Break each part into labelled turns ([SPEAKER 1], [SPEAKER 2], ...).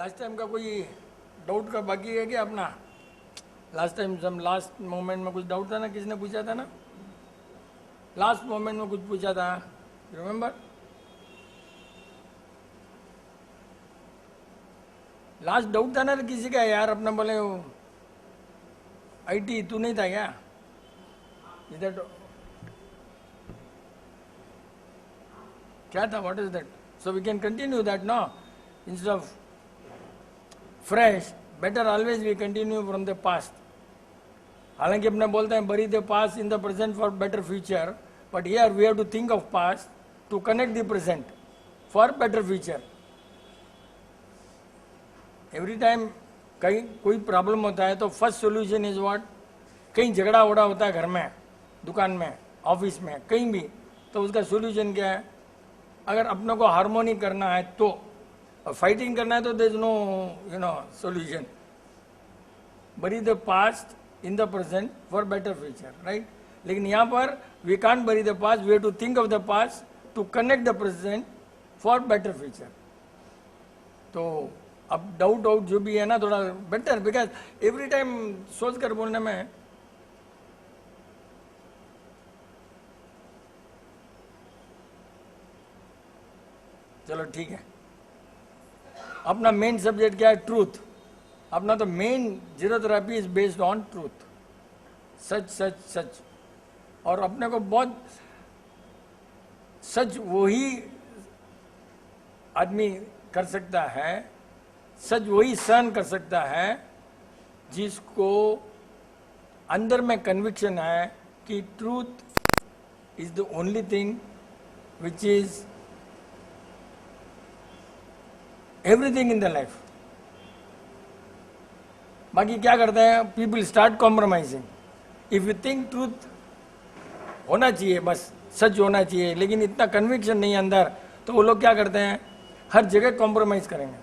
[SPEAKER 1] Last time का कोई doubt का बाकी है क्या अपना? लास्ट टाइम हम लास्ट मोमेंट में कुछ डाउट था ना, किसने पूछा था ना? लास्ट मोमेंट में कुछ पूछा था, रिमेम्बर? लास्ट डाउट था ना किसी का यार, अपना बोले आईटी तू नहीं था क्या इधर? क्या था? What is that? So we can continue that no, instead of fresh, better always we continue from the past. हालांकि अपने बोलते हैं bury the past in the present for better future, but here we have to think of past to connect the present for better future. Every time कहीं कोई problem होता है तो first solution is what? कहीं झगड़ा वड़ा होता है घर में, दुकान में, ऑफिस में, कहीं भी, तो उसका सोल्यूशन क्या है? अगर अपने को हार्मोनी करना है तो, फाइटिंग करना है तो there is no solution. Bury the past in the present for better future, right? लेकिन यहाँ पर we can't bury the past, we have to think of the past to connect the present for better future. तो अब doubt out जो भी है ना, थोड़ा बेटर, बिकॉज एवरी टाइम सोच कर बोलने में चलो ठीक है. अपना मेन सब्जेक्ट क्या है? ट्रूथ. अपना तो main zero therapy is based on truth, सच सच सच. और अपने को बहुत सच वही आदमी कर सकता है, सच वही सहन कर सकता है जिसको अंदर में कन्विक्शन है कि truth is the only thing which is everything in the life. बाकी क्या करते हैं? People start compromising. If you think truth होना चाहिए, बस सच होना चाहिए, लेकिन इतना कन्विक्शन नहीं अंदर, तो वो लोग क्या करते हैं? हर जगह कॉम्प्रोमाइज करेंगे.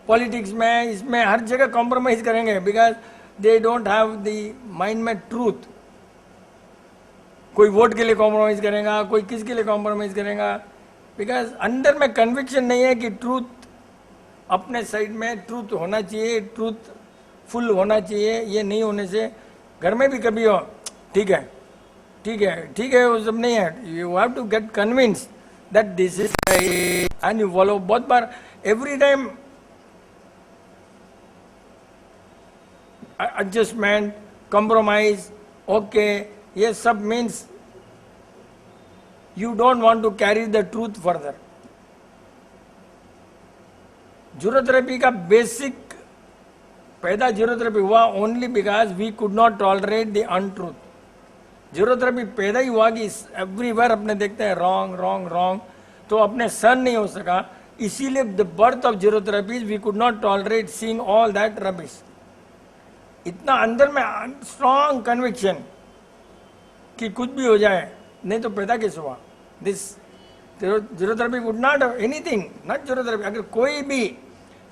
[SPEAKER 1] पॉलिटिक्स में, इसमें हर जगह कॉम्प्रोमाइज करेंगे, because they don't have the mind में ट्रूथ. कोई वोट के लिए कॉम्प्रोमाइज करेगा, कोई किसके लिए कॉम्प्रोमाइज करेगा, बिकॉज अंदर में कन्विक्शन नहीं है कि ट्रूथ अपने साइड में ट्रूथ होना चाहिए, ट्रूथ फुल होना चाहिए. ये नहीं होने से घर में भी कभी हो, ठीक है ठीक है ठीक है, वो सब नहीं है. You have to get convince that this is and you follow. बहुत बार every time adjustment, compromise, okay, ये सब means you don't want to carry the truth further. Zero therapy का बेसिक पैदा जीरो थेरेपी हुआ only because we could not tolerate the untruth. Zero therapy पैदा ही हुआ कि एवरीवेयर अपने देखते हैं रॉन्ग रॉन्ग रॉन्ग, तो अपने सहन नहीं हो सका. इसीलिए the birth of zero therapy, we could not tolerate seeing all that rubbish. इतना अंदर में स्ट्रॉन्ग कन्विक्शन कि कुछ भी हो जाए, नहीं तो पैदा कैसे हुआ? This zero therapy would not have anything, not zero therapy. अगर कोई भी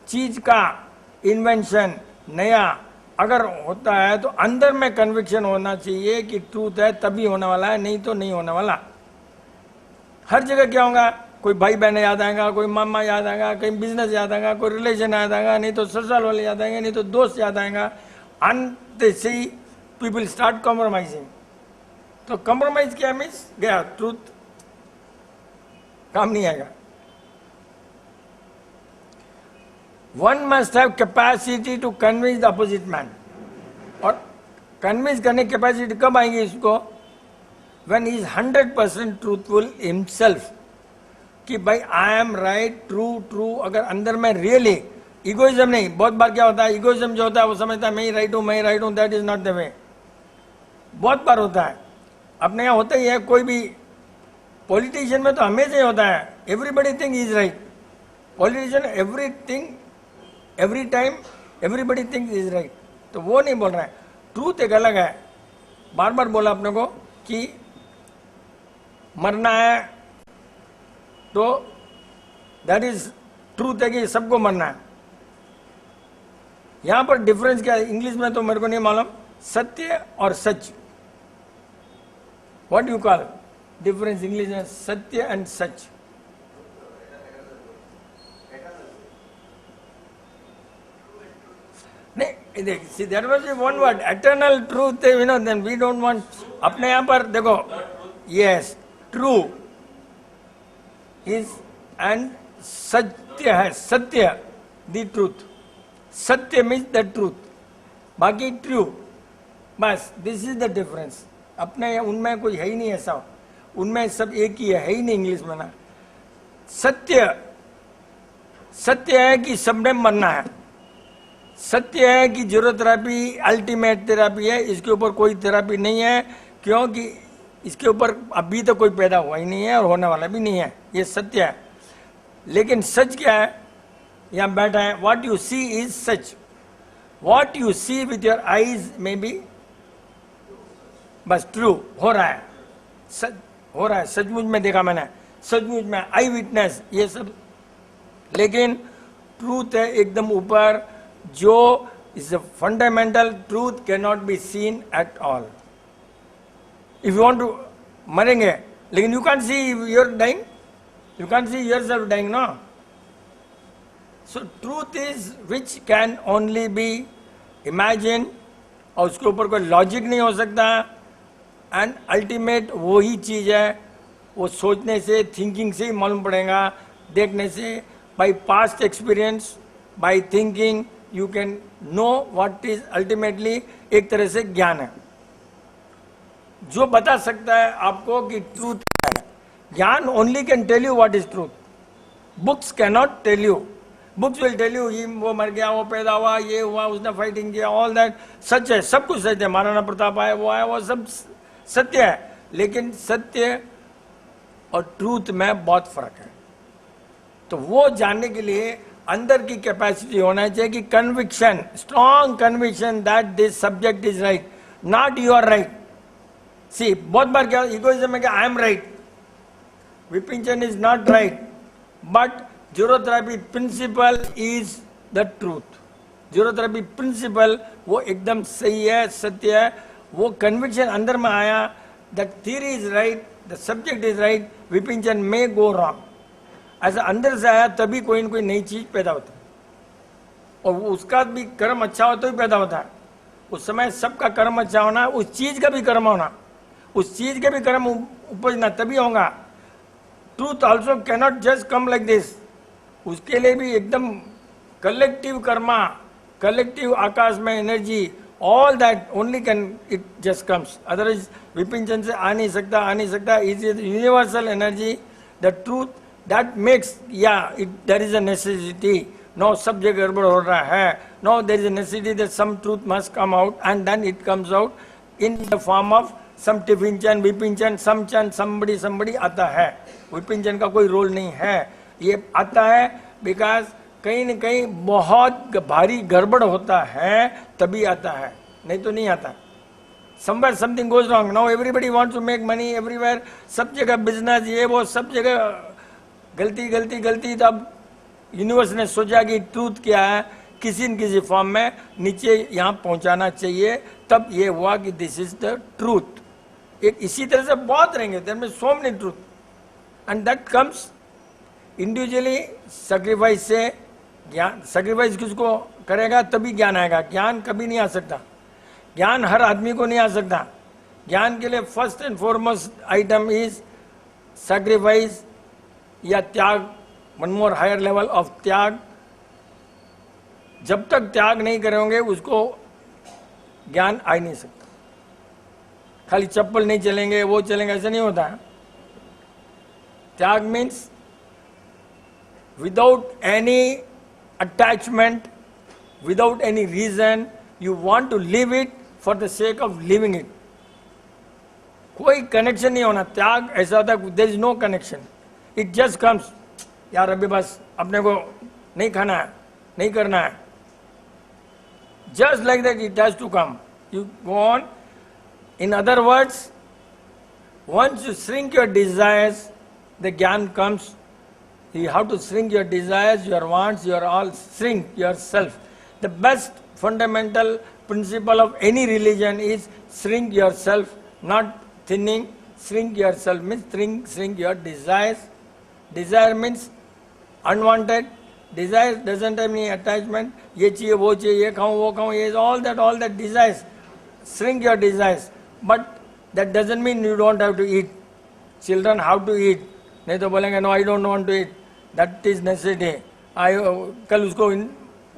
[SPEAKER 1] चीज का इन्वेंशन नया अगर होता है तो अंदर में कन्विक्शन होना चाहिए कि ट्रूथ है, तभी होने वाला है, नहीं तो नहीं होने वाला. हर जगह क्या होगा? कोई भाई बहन याद आएगा, कोई मामा याद आएगा, कहीं बिजनेस याद आएगा, कोई रिलेशन याद आएगा, नहीं तो ससुराल वाले याद आएंगे, नहीं तो दोस्त याद आएगा. अंत से ही पीपल स्टार्ट कॉम्प्रोमाइजिंग. तो कॉम्प्रोमाइज क्या मीन्स गया, ट्रूथ काम नहीं आएगा. One must have capacity to convince the opposite man. और कन्विंस करने की कैपेसिटी कब आएगी इसको? When he is 100% truthful himself, कि भाई I am right, true true. अगर अंदर में रियली इगोइज्म नहीं, बहुत बार क्या होता है, इगोइज्म जो होता है वो समझता है मैं ही राइट हूं, मैं ही राइट हूं. That is not the way. बहुत बार होता है, अपने यहाँ होता ही है. कोई भी पॉलिटिशियन में तो हमेशा ही होता है, everybody think is right. Politician everything every time everybody think is right. तो वो नहीं बोल रहा है. ट्रूथ एक अलग है. बार बार बोला अपने को कि मरना है, तो दैट इज ट्रूथ है कि सबको मरना है. यहां पर डिफरेंस क्या है इंग्लिश में तो मेरे को नहीं मालूम, सत्य और सच. What you call difference English में? सत्य एंड सच. नहीं देख, see there was one word eternal truth, you know, then we don't want. अपने यहाँ पर देखो, यस, ट्रू इज एंड सत्य है, सत्य, द ट्रूथ. सत्य मीन्स द ट्रूथ, बाकी ट्रू, बस दिस इज द डिफरेंस. अपने उनमें कोई है ही नहीं ऐसा, उनमें सब एक ही है ही नहीं इंग्लिश में ना. सत्य, सत्य है कि सबने मरना है. सत्य है कि जीरो थेरेपी अल्टीमेट थेरेपी है, इसके ऊपर कोई थेरेपी नहीं है, क्योंकि इसके ऊपर अभी तो कोई पैदा हुआ ही नहीं है और होने वाला भी नहीं है. ये सत्य है. लेकिन सच क्या है? यहाँ बैठा है, व्हाट यू सी इज सच. What you see with your eyes may be बस ट्रू, हो रहा है, सच हो रहा है, सचमुच में देखा मैंने, सचमुच में आई विटनेस, ये सब. लेकिन ट्रूथ है एकदम ऊपर, जो is a fundamental truth, can not be seen at all. If you want to, मरेंगे, लेकिन you can see you're dying, you can see yourself dying, no. So truth is which can only be imagine, और उसके ऊपर कोई logic नहीं हो सकता. And ultimate वो ही चीज है, वो सोचने से, थिंकिंग से ही मालूम पड़ेगा, देखने से, bye past experience, by thinking you can know what is ultimately. एक तरह से ज्ञान है जो बता सकता है आपको कि ट्रूथ क्या है. Gyan only can tell you what is truth. Books can not tell you. Books will tell you वो मर गया, वो पैदा हुआ, ये हुआ, उसने फाइटिंग किया, ऑल दैट सच है, सब कुछ सच है. महाराणा प्रताप आया, वो आया, वो सब सत्य है. लेकिन सत्य और ट्रूथ में बहुत फर्क है. तो वो जानने के लिए अंदर की कैपेसिटी होना चाहिए कि conviction, strong conviction that this subject is right, not you are right. See बहुत बार क्या इगोइज्म में, I am right, Vipin Chand is not right, but zero therapy principle is the truth. Zero therapy principle वो एकदम सही है, सत्य है. वो कन्विक्शन अंदर में आया, the theory is right, the subject is right, Vipin Chand may go wrong. ऐसा अंदर से आया तभी कोई न कोई नई चीज पैदा होती है. और वो उसका भी कर्म अच्छा हो तो ही पैदा होता है. उस समय सबका कर्म अच्छा होना, उस चीज का भी कर्म होना, उस चीज के भी कर्म उपजना तभी होगा. Truth also cannot just come like this. उसके लिए भी एकदम कलेक्टिव कर्मा, कलेक्टिव आकाश में energy, all that only can it just comes. Otherwise Vipin Chand से आ नहीं सकता, आ नहीं सकता. Is universal energy, the truth that makes, या it there is a necessity. No, सब जगह गड़बड़ हो रहा है. No, there is a necessity that some truth must come out, and then it comes out in the form of some Tiffin Chand, Vipin Chand, some Chand, somebody आता है. विपिन चंद का कोई रोल नहीं है. ये आता है बिकॉज कहीं न कहीं बहुत भारी गड़बड़ होता है तभी आता है, नहीं तो नहीं आता. Somewhere something goes wrong. Now everybody wants to make money everywhere, सब जगह बिजनेस, ये वो, सब जगह गलती गलती गलती. तब यूनिवर्स ने सोचा कि ट्रूथ क्या है, किसी न किसी फॉर्म में नीचे यहाँ पहुंचाना चाहिए. तब ये हुआ कि दिस इज द ट्रूथ. एक इसी तरह से बहुत रहेंगे, देयर में so many truth, and that comes individually. Sacrifice से ज्ञान, सैक्रिफाइस किसको करेगा तभी ज्ञान आएगा. ज्ञान कभी नहीं आ सकता, ज्ञान हर आदमी को नहीं आ सकता. ज्ञान के लिए first and foremost item is sacrifice या त्याग, one more higher level of tyag. जब तक त्याग नहीं करेंगे उसको ज्ञान आ ही नहीं सकता. खाली चप्पल नहीं चलेंगे, वो चलेंगे, ऐसा नहीं होता है. त्याग means without any attachment, without any reason, you want to live it for the sake of living it. कोई कनेक्शन नहीं होना. त्याग ऐसा होता है, there is no connection, it just comes. यार अभी बस अपने को नहीं खाना है, नहीं करना है, just like that it has to come. You go on. In other words, once you shrink your desires, the jnana comes. You have to shrink your desires, your wants, your all, shrink yourself. The best fundamental principle of any religion is shrink yourself, not thinning. Shrink yourself means shrink your desires. Desire means unwanted, Desire doesn't have any attachment. ये चाहिए वो चाहिए, ये खाऊं वो खाऊं, ये all that desires. Shrink your desires. But that doesn't mean you don't have to eat. Children have to eat. नहीं तो बोलेंगे no I don't want to eat. That is necessity. कल उसको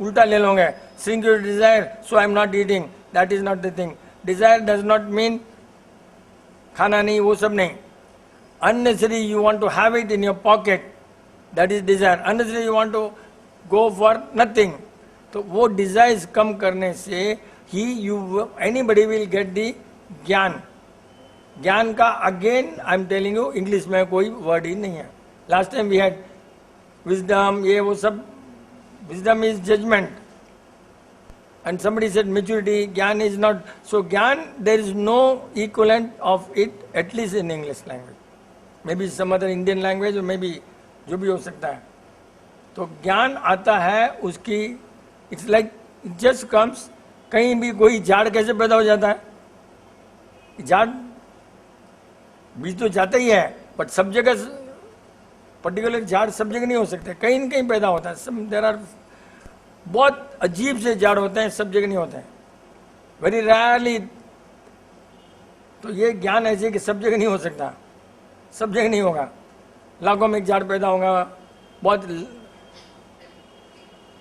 [SPEAKER 1] उल्टा ले लूँगे. Shrink your desire, so I am not eating. That is not the thing. Desire does not mean खाना नहीं, वो सब नहीं. Unnecessary you want to have it in your pocket. That is desire. Unnecessary you want to go for nothing. तो वो desires कम करने से ही anybody will get the ज्ञान. ज्ञान का again I am telling you English में कोई word ही नहीं है. Last time we had wisdom, ये वो सब. Wisdom is judgment. And somebody said maturity, Gyan is not. So Gyan, there is no equivalent of it, at least in English language. Maybe some other Indian language or maybe जो भी हो सकता है. तो ज्ञान आता है उसकी, it's like it just comes. कहीं भी कोई झाड़ कैसे पैदा हो जाता है? झाड़ बीज तो जाता ही है, बट सब जगह पर्टिकुलर झाड़ सब जगह नहीं हो सकते, कहीं न कहीं पैदा होता है. देयर आर बहुत अजीब से झाड़ होते हैं, सब जगह नहीं होते हैं, वेरी रेयरली. तो ये ज्ञान ऐसे कि सब जगह नहीं हो सकता, सब जगह नहीं होगा. लाखों में एक झाड़ पैदा होगा, बहुत.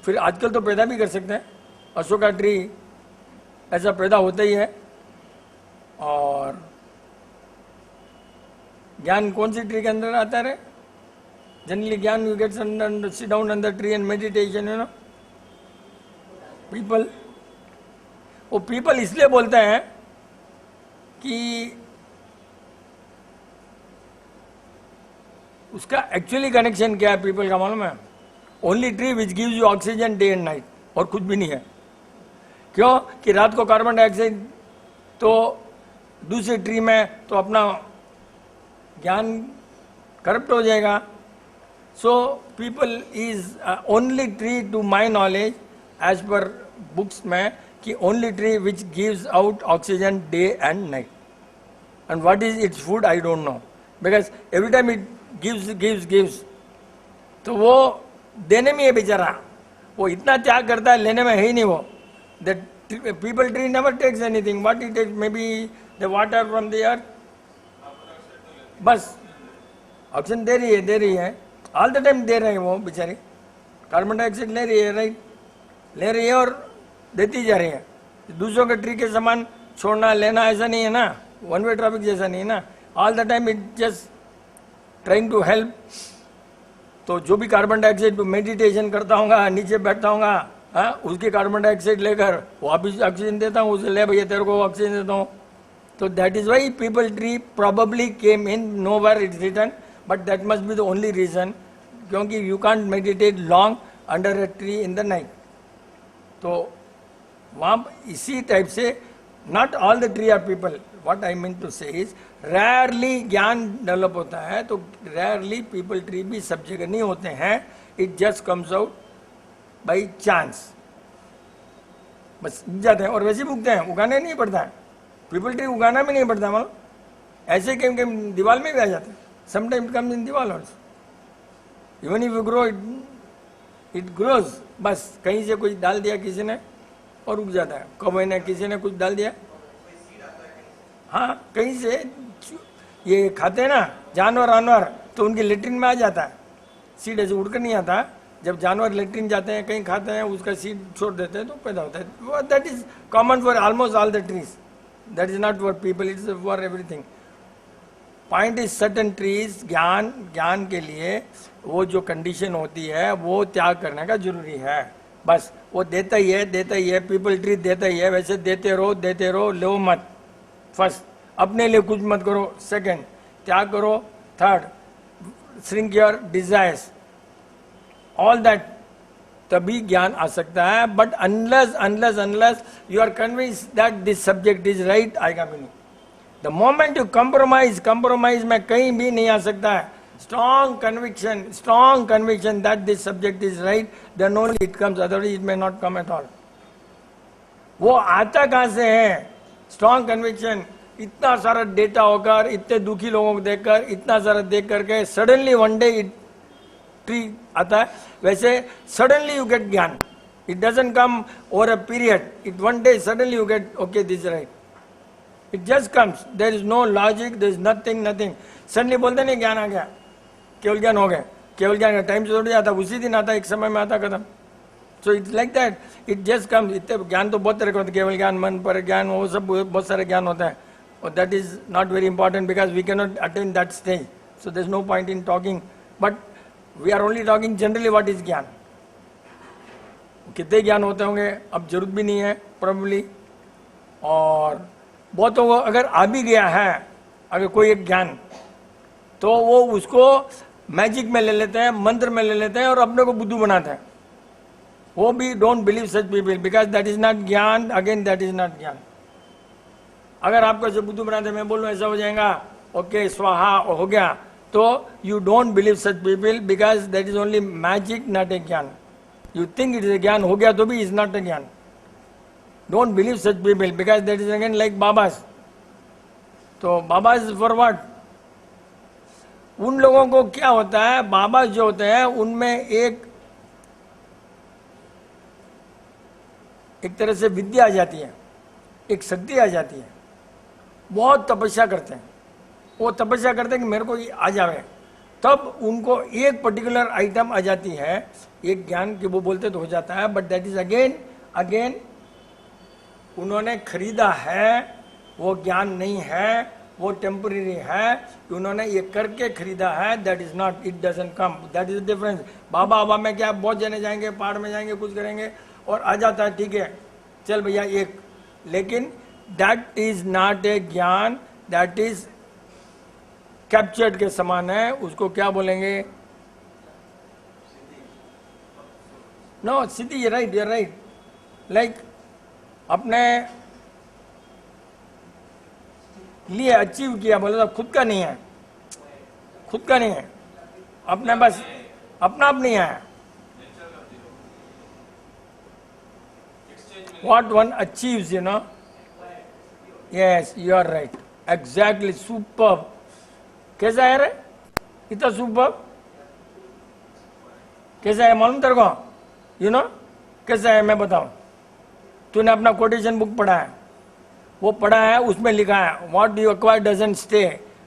[SPEAKER 1] फिर आजकल तो पैदा भी कर सकते हैं, अशोका ट्री ऐसा पैदा होता ही है. और ज्ञान कौन सी ट्री के अंदर आता है? जनरली ज्ञान you get sit down under tree and meditation, you know. People, वो पीपल इसलिए बोलते हैं कि उसका एक्चुअली कनेक्शन क्या है पीपल का मालूम है? Only tree which gives you oxygen day and night, और कुछ भी नहीं है. क्यों? कि रात को कार्बन डाइऑक्साइड तो दूसरी ट्री में तो अपना ज्ञान करप्ट हो जाएगा. So peepal is only tree to my knowledge as per books में कि only tree which gives out oxygen day and night. And what is its food I don't know, because every time it gives. तो वो देने में है बेचारा, वो इतना त्याग करता है, लेने में है ही नहीं वो. That peepal tree never takes anything. What it takes may be the water from the earth, बस ऑक्सीजन दे रही है ऑल द टाइम, दे रहे हैं वो बेचारी. कार्बन डाइऑक्साइड ले रही है, राइट, ले रही है और देती जा रही है. दूसरों के ट्री के समान छोड़ना लेना ऐसा नहीं है ना, वन वे ट्रैफिक जैसा नहीं है ना. All the time it just trying to help. तो जो भी कार्बन डाइऑक्साइड मेडिटेशन करता हूँ, नीचे बैठता हूँ, हाँ, उसकी कार्बन डाइऑक्साइड लेकर वापिस ऑक्सीजन देता हूँ, उसे ले भैया तेरे को ऑक्सीजन देता हूँ. तो that is why people tree probably came in, nowhere it's written, but that must be the only reason, क्योंकि you can't meditate long under a tree in the night. तो वहाँ इसी टाइप से not all the tree are people. What I mean to say is rarely ज्ञान develop होता है, तो rarely people tree भी सब जगह नहीं होते हैं. It just comes out by chance. बस जाते हैं और वैसे भी उगते हैं, उगाने नहीं पड़ता है. पीपल ट्री उगाना भी नहीं पड़ता, मतलब ऐसे कहीं कहीं दीवार में भी आ जाते हैं. समटाइम इट कम्स इन दीवार also. Even if you grow it grows. बस कहीं से कुछ डाल दिया किसी ने और उग जाता है. कौवे ने किसी ने कुछ डाल दिया, हाँ, कहीं से ये खाते हैं ना जानवर वानवर, तो उनकी लेट्रिन में आ जाता है. सीड ऐसे उड़कर नहीं आता. जब जानवर लेट्रिन जाते हैं कहीं खाते हैं, उसका सीड छोड़ देते हैं तो पैदा होता है. That is common for almost all the trees. That is not for people, it is for everything. Point is certain trees, ज्ञान के लिए वो जो कंडीशन होती है वो त्याग करने का जरूरी है. बस वो देता ही है. पीपल ट्री देता ही है, वैसे देते रहो, लो मत. फर्स्ट अपने लिए कुछ मत करो. सेकंड त्याग करो. Third shrink your desires. All that, तभी ज्ञान आ सकता है. But unless you are convinced that this subject is right, आएगा भी नहीं. द मोमेंट यू कंप्रोमाइज में कहीं भी नहीं आ सकता है. Strong conviction that this subject is right, then only it comes, otherwise it may not come at all. वो आता कहां से है स्ट्रॉन्ग कन्विक्शन? इतना सारा डेटा होकर, इतने दुखी लोगों को देखकर, इतना सारा देख करके सडनली वन डे ट्री आता है, वैसे suddenly you get gyan. It doesn't come over a period. It one day suddenly you get okay this right. It just comes. There is no logic, there is nothing. Suddenly बोलते नहीं ज्ञान आ गया, केवल ज्ञान हो गया. केवल ज्ञान का टाइम से थोड़ी आता, उसी दिन आता, एक समय में आता, खत्म. So it's like that. It just comes. इतने ज्ञान तो बहुत तरह के होते हैं, केवल ज्ञान, मन पर ज्ञान, वो सब बहुत सारे ज्ञान होता है. और that is not very important because we can not attain that stage. So there is no point in talking. But we are only talking generally what is gyan. कितने ज्ञान होते होंगे अब जरूरत भी नहीं है प्रोबेबली. और बहुतों को अगर आ भी गया है अगर कोई एक ज्ञान, तो वो उसको मैजिक में ले लेते हैं, मंत्र में ले लेते हैं और अपने को बुद्धू बनाते हैं. वो भी don't believe such people because that is not ज्ञान. अगेन दैट इज नॉट ज्ञान. अगर आपको ऐसे बुद्धू बनाते, मैं बोलूँ ऐसा हो जाएगा, ओके स्वाहा हो गया, तो you don't believe such people because that is only magic, not a gyan. You think it is a gyan, हो गया तो भी is not a gyan. Don't believe such people because that is again like babas. तो बाबास फॉर व्हाट? उन लोगों को क्या होता है, बाबा जो होते हैं उनमें एक तरह से विद्या आ जाती है, एक शक्ति आ जाती है. बहुत तपस्या करते हैं, वो तपस्या करते हैं कि मेरे को ये आ जावे, तब उनको एक पर्टिकुलर आइटम आ जाती है, एक ज्ञान की वो बोलते तो हो जाता है. बट दैट इज अगेन उन्होंने खरीदा है, वो ज्ञान नहीं है, वो टेम्पररी है. उन्होंने ये करके खरीदा है. That is not, it doesn't come. That is the difference. बाबा में क्या, बहुत जने जाएंगे, पहाड़ में जाएंगे, कुछ करेंगे और आ जाता है, ठीक है चल भैया एक. लेकिन दैट इज नॉट ए ज्ञान. दैट इज कैप्चर्ड के समान है. उसको क्या बोलेंगे? नो सिद्धि. ये राइट. लाइक अपने लिए अचीव किया, बोले तो खुद का नहीं है, खुद का नहीं है, अपने बस अपना आप नहीं है. What one achieves, you know. Yes you are right, exactly. Superb. कैसा है रे, इतना सुपर्ब कैसा है मालूम तेरे को? यू नो कैसा है, मैं बताऊं. तूने अपना कोटेशन बुक पढ़ा है, वो पढ़ा है, उसमें लिखा है what you acquire doesn't stay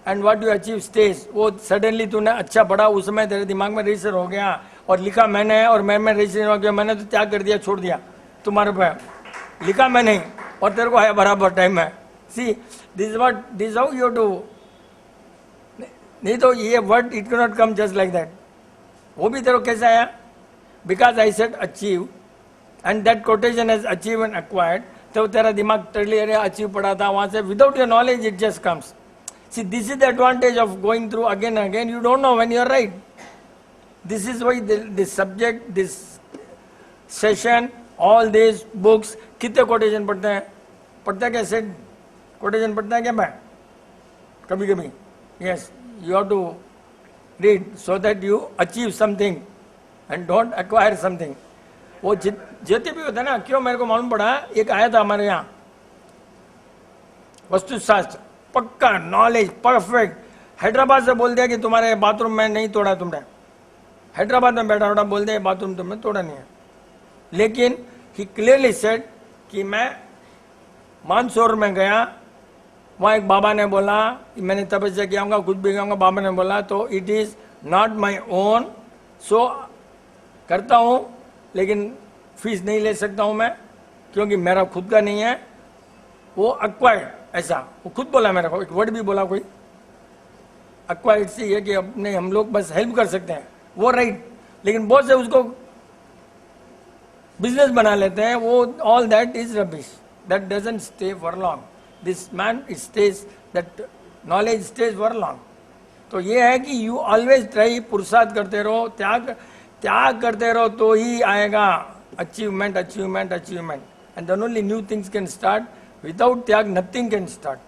[SPEAKER 1] and what you achieve stage. वो सडनली तूने अच्छा पढ़ा, उस समय तेरे दिमाग में रजिस्टर हो गया और लिखा मैंने, और मैं रजिस्टर हो गया, मैंने तो त्याग कर दिया, छोड़ दिया. तुम्हारे पे लिखा मैं नहीं और तेरे को है बराबर टाइम है. See this how you too. नहीं तो ये word it can not come just like that. वो भी तेरे को कैसा आया? Because I said achieve and that quotation has achieve and acquired. तो तेरा दिमाग टर्ली अरे अचीव पड़ा था, वहां से without your knowledge it just comes. See this is the advantage of going through again and again. You don't know when you are right. This is why this subject, this session, all this books. कितने quotation पढ़ते हैं? पढ़ता है क्या set quotation पढ़ता है क्या मैं? कभी कभी. Yes you have to read so that you achieve something and don't acquire something. वो जितने भी होता है ना, क्यों मेरे को मालूम पड़ा, एक आया था हमारे यहाँ वस्तुशास्त्र, पक्का नॉलेज, परफेक्ट. हैदराबाद से बोल दिया कि तुम्हारे बाथरूम में नहीं तोड़ा तुमने. हैदराबाद में बैठा बैठा बोल दिया बाथरूम तुमने तोड़ा नहीं है. लेकिन ही क्लियरली सेड कि मैं मानसरोवर में गया, वहाँ एक बाबा ने बोला मैंने तपस्या किया हूँ, कुछ भी कहूँगा. बाबा ने बोला तो it is not my own, so करता हूँ लेकिन फीस नहीं ले सकता हूँ मैं, क्योंकि मेरा खुद का नहीं है. वो अक्वायर्ड, ऐसा वो खुद बोला. मेरे को एक वर्ड भी बोला कोई, अक्वायर्ड से ये कि अपने हम लोग बस हेल्प कर सकते हैं, वो राइट. लेकिन बहुत से उसको बिजनेस बना लेते हैं. वो all that is rubbish. That doesn't stay for long. This man it stage, that knowledge stage for long. तो ये है कि यू ऑलवेज ट्राई, पुरुषार्थ करते रहो, त्याग करते रहो, तो ही आएगा achievement. And then only new things can start. Without tyag nothing can start.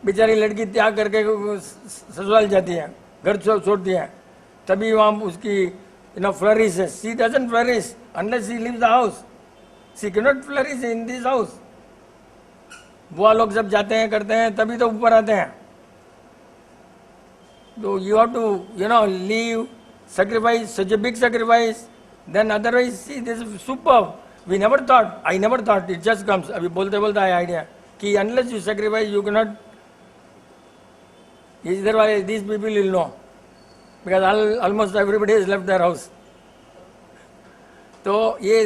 [SPEAKER 1] बेचारी लड़की त्याग करके ससुराल जाती है, घर छोड़ती है, तभी वहाँ उसकी flourishes. She doesn't flourish unless she leaves the house. She cannot flourish in this house. बुआ लोग जब जाते हैं करते हैं तभी तो ऊपर आते हैं. So you have to, leave, sacrifice, such a big sacrifice. Then otherwise, see, this is superb. I never thought, it just comes. अभी बोलते बोलते आया idea कि unless you sacrifice, you cannot. Otherwise, these people will know, because almost everybody has left their house. तो ये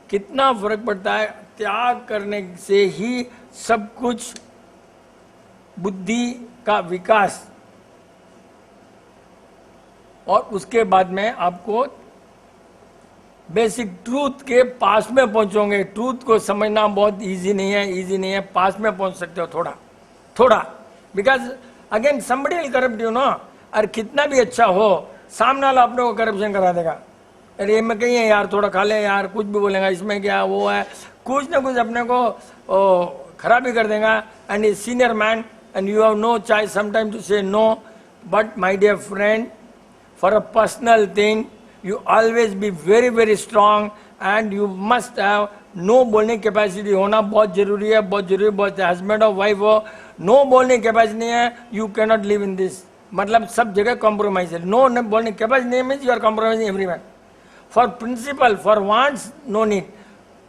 [SPEAKER 1] कितना फर्क पड़ता है, त्याग करने से ही सब कुछ, बुद्धि का विकास, और उसके बाद में आपको बेसिक ट्रूथ के पास में पहुंचोगे. ट्रूथ को समझना बहुत इजी नहीं है, पास में पहुंच सकते हो थोड़ा, because again somebody will corrupt you, no. और कितना भी अच्छा हो, सामने वाला अपने को करप्शन करा देगा. अरे मैं कहीं है यार, थोड़ा खा ले यार, कुछ भी बोलेगा, इसमें क्या वो है, कुछ ना कुछ अपने को खराबी कर देगा. And is senior man and you have no choice sometime to say no. But my dear friend, for a personal thing you always be very very strong, and you must have no बोलने capacity होना बहुत जरूरी है, बहुत husband और wife हो, no बोलने capacity नहीं है, you can not live in this. मतलब सब जगह कॉम्प्रोमाइज है. नो बोलने कैपेसिटी नहीं means you are compromising everywhere. For principle, for wants, no need.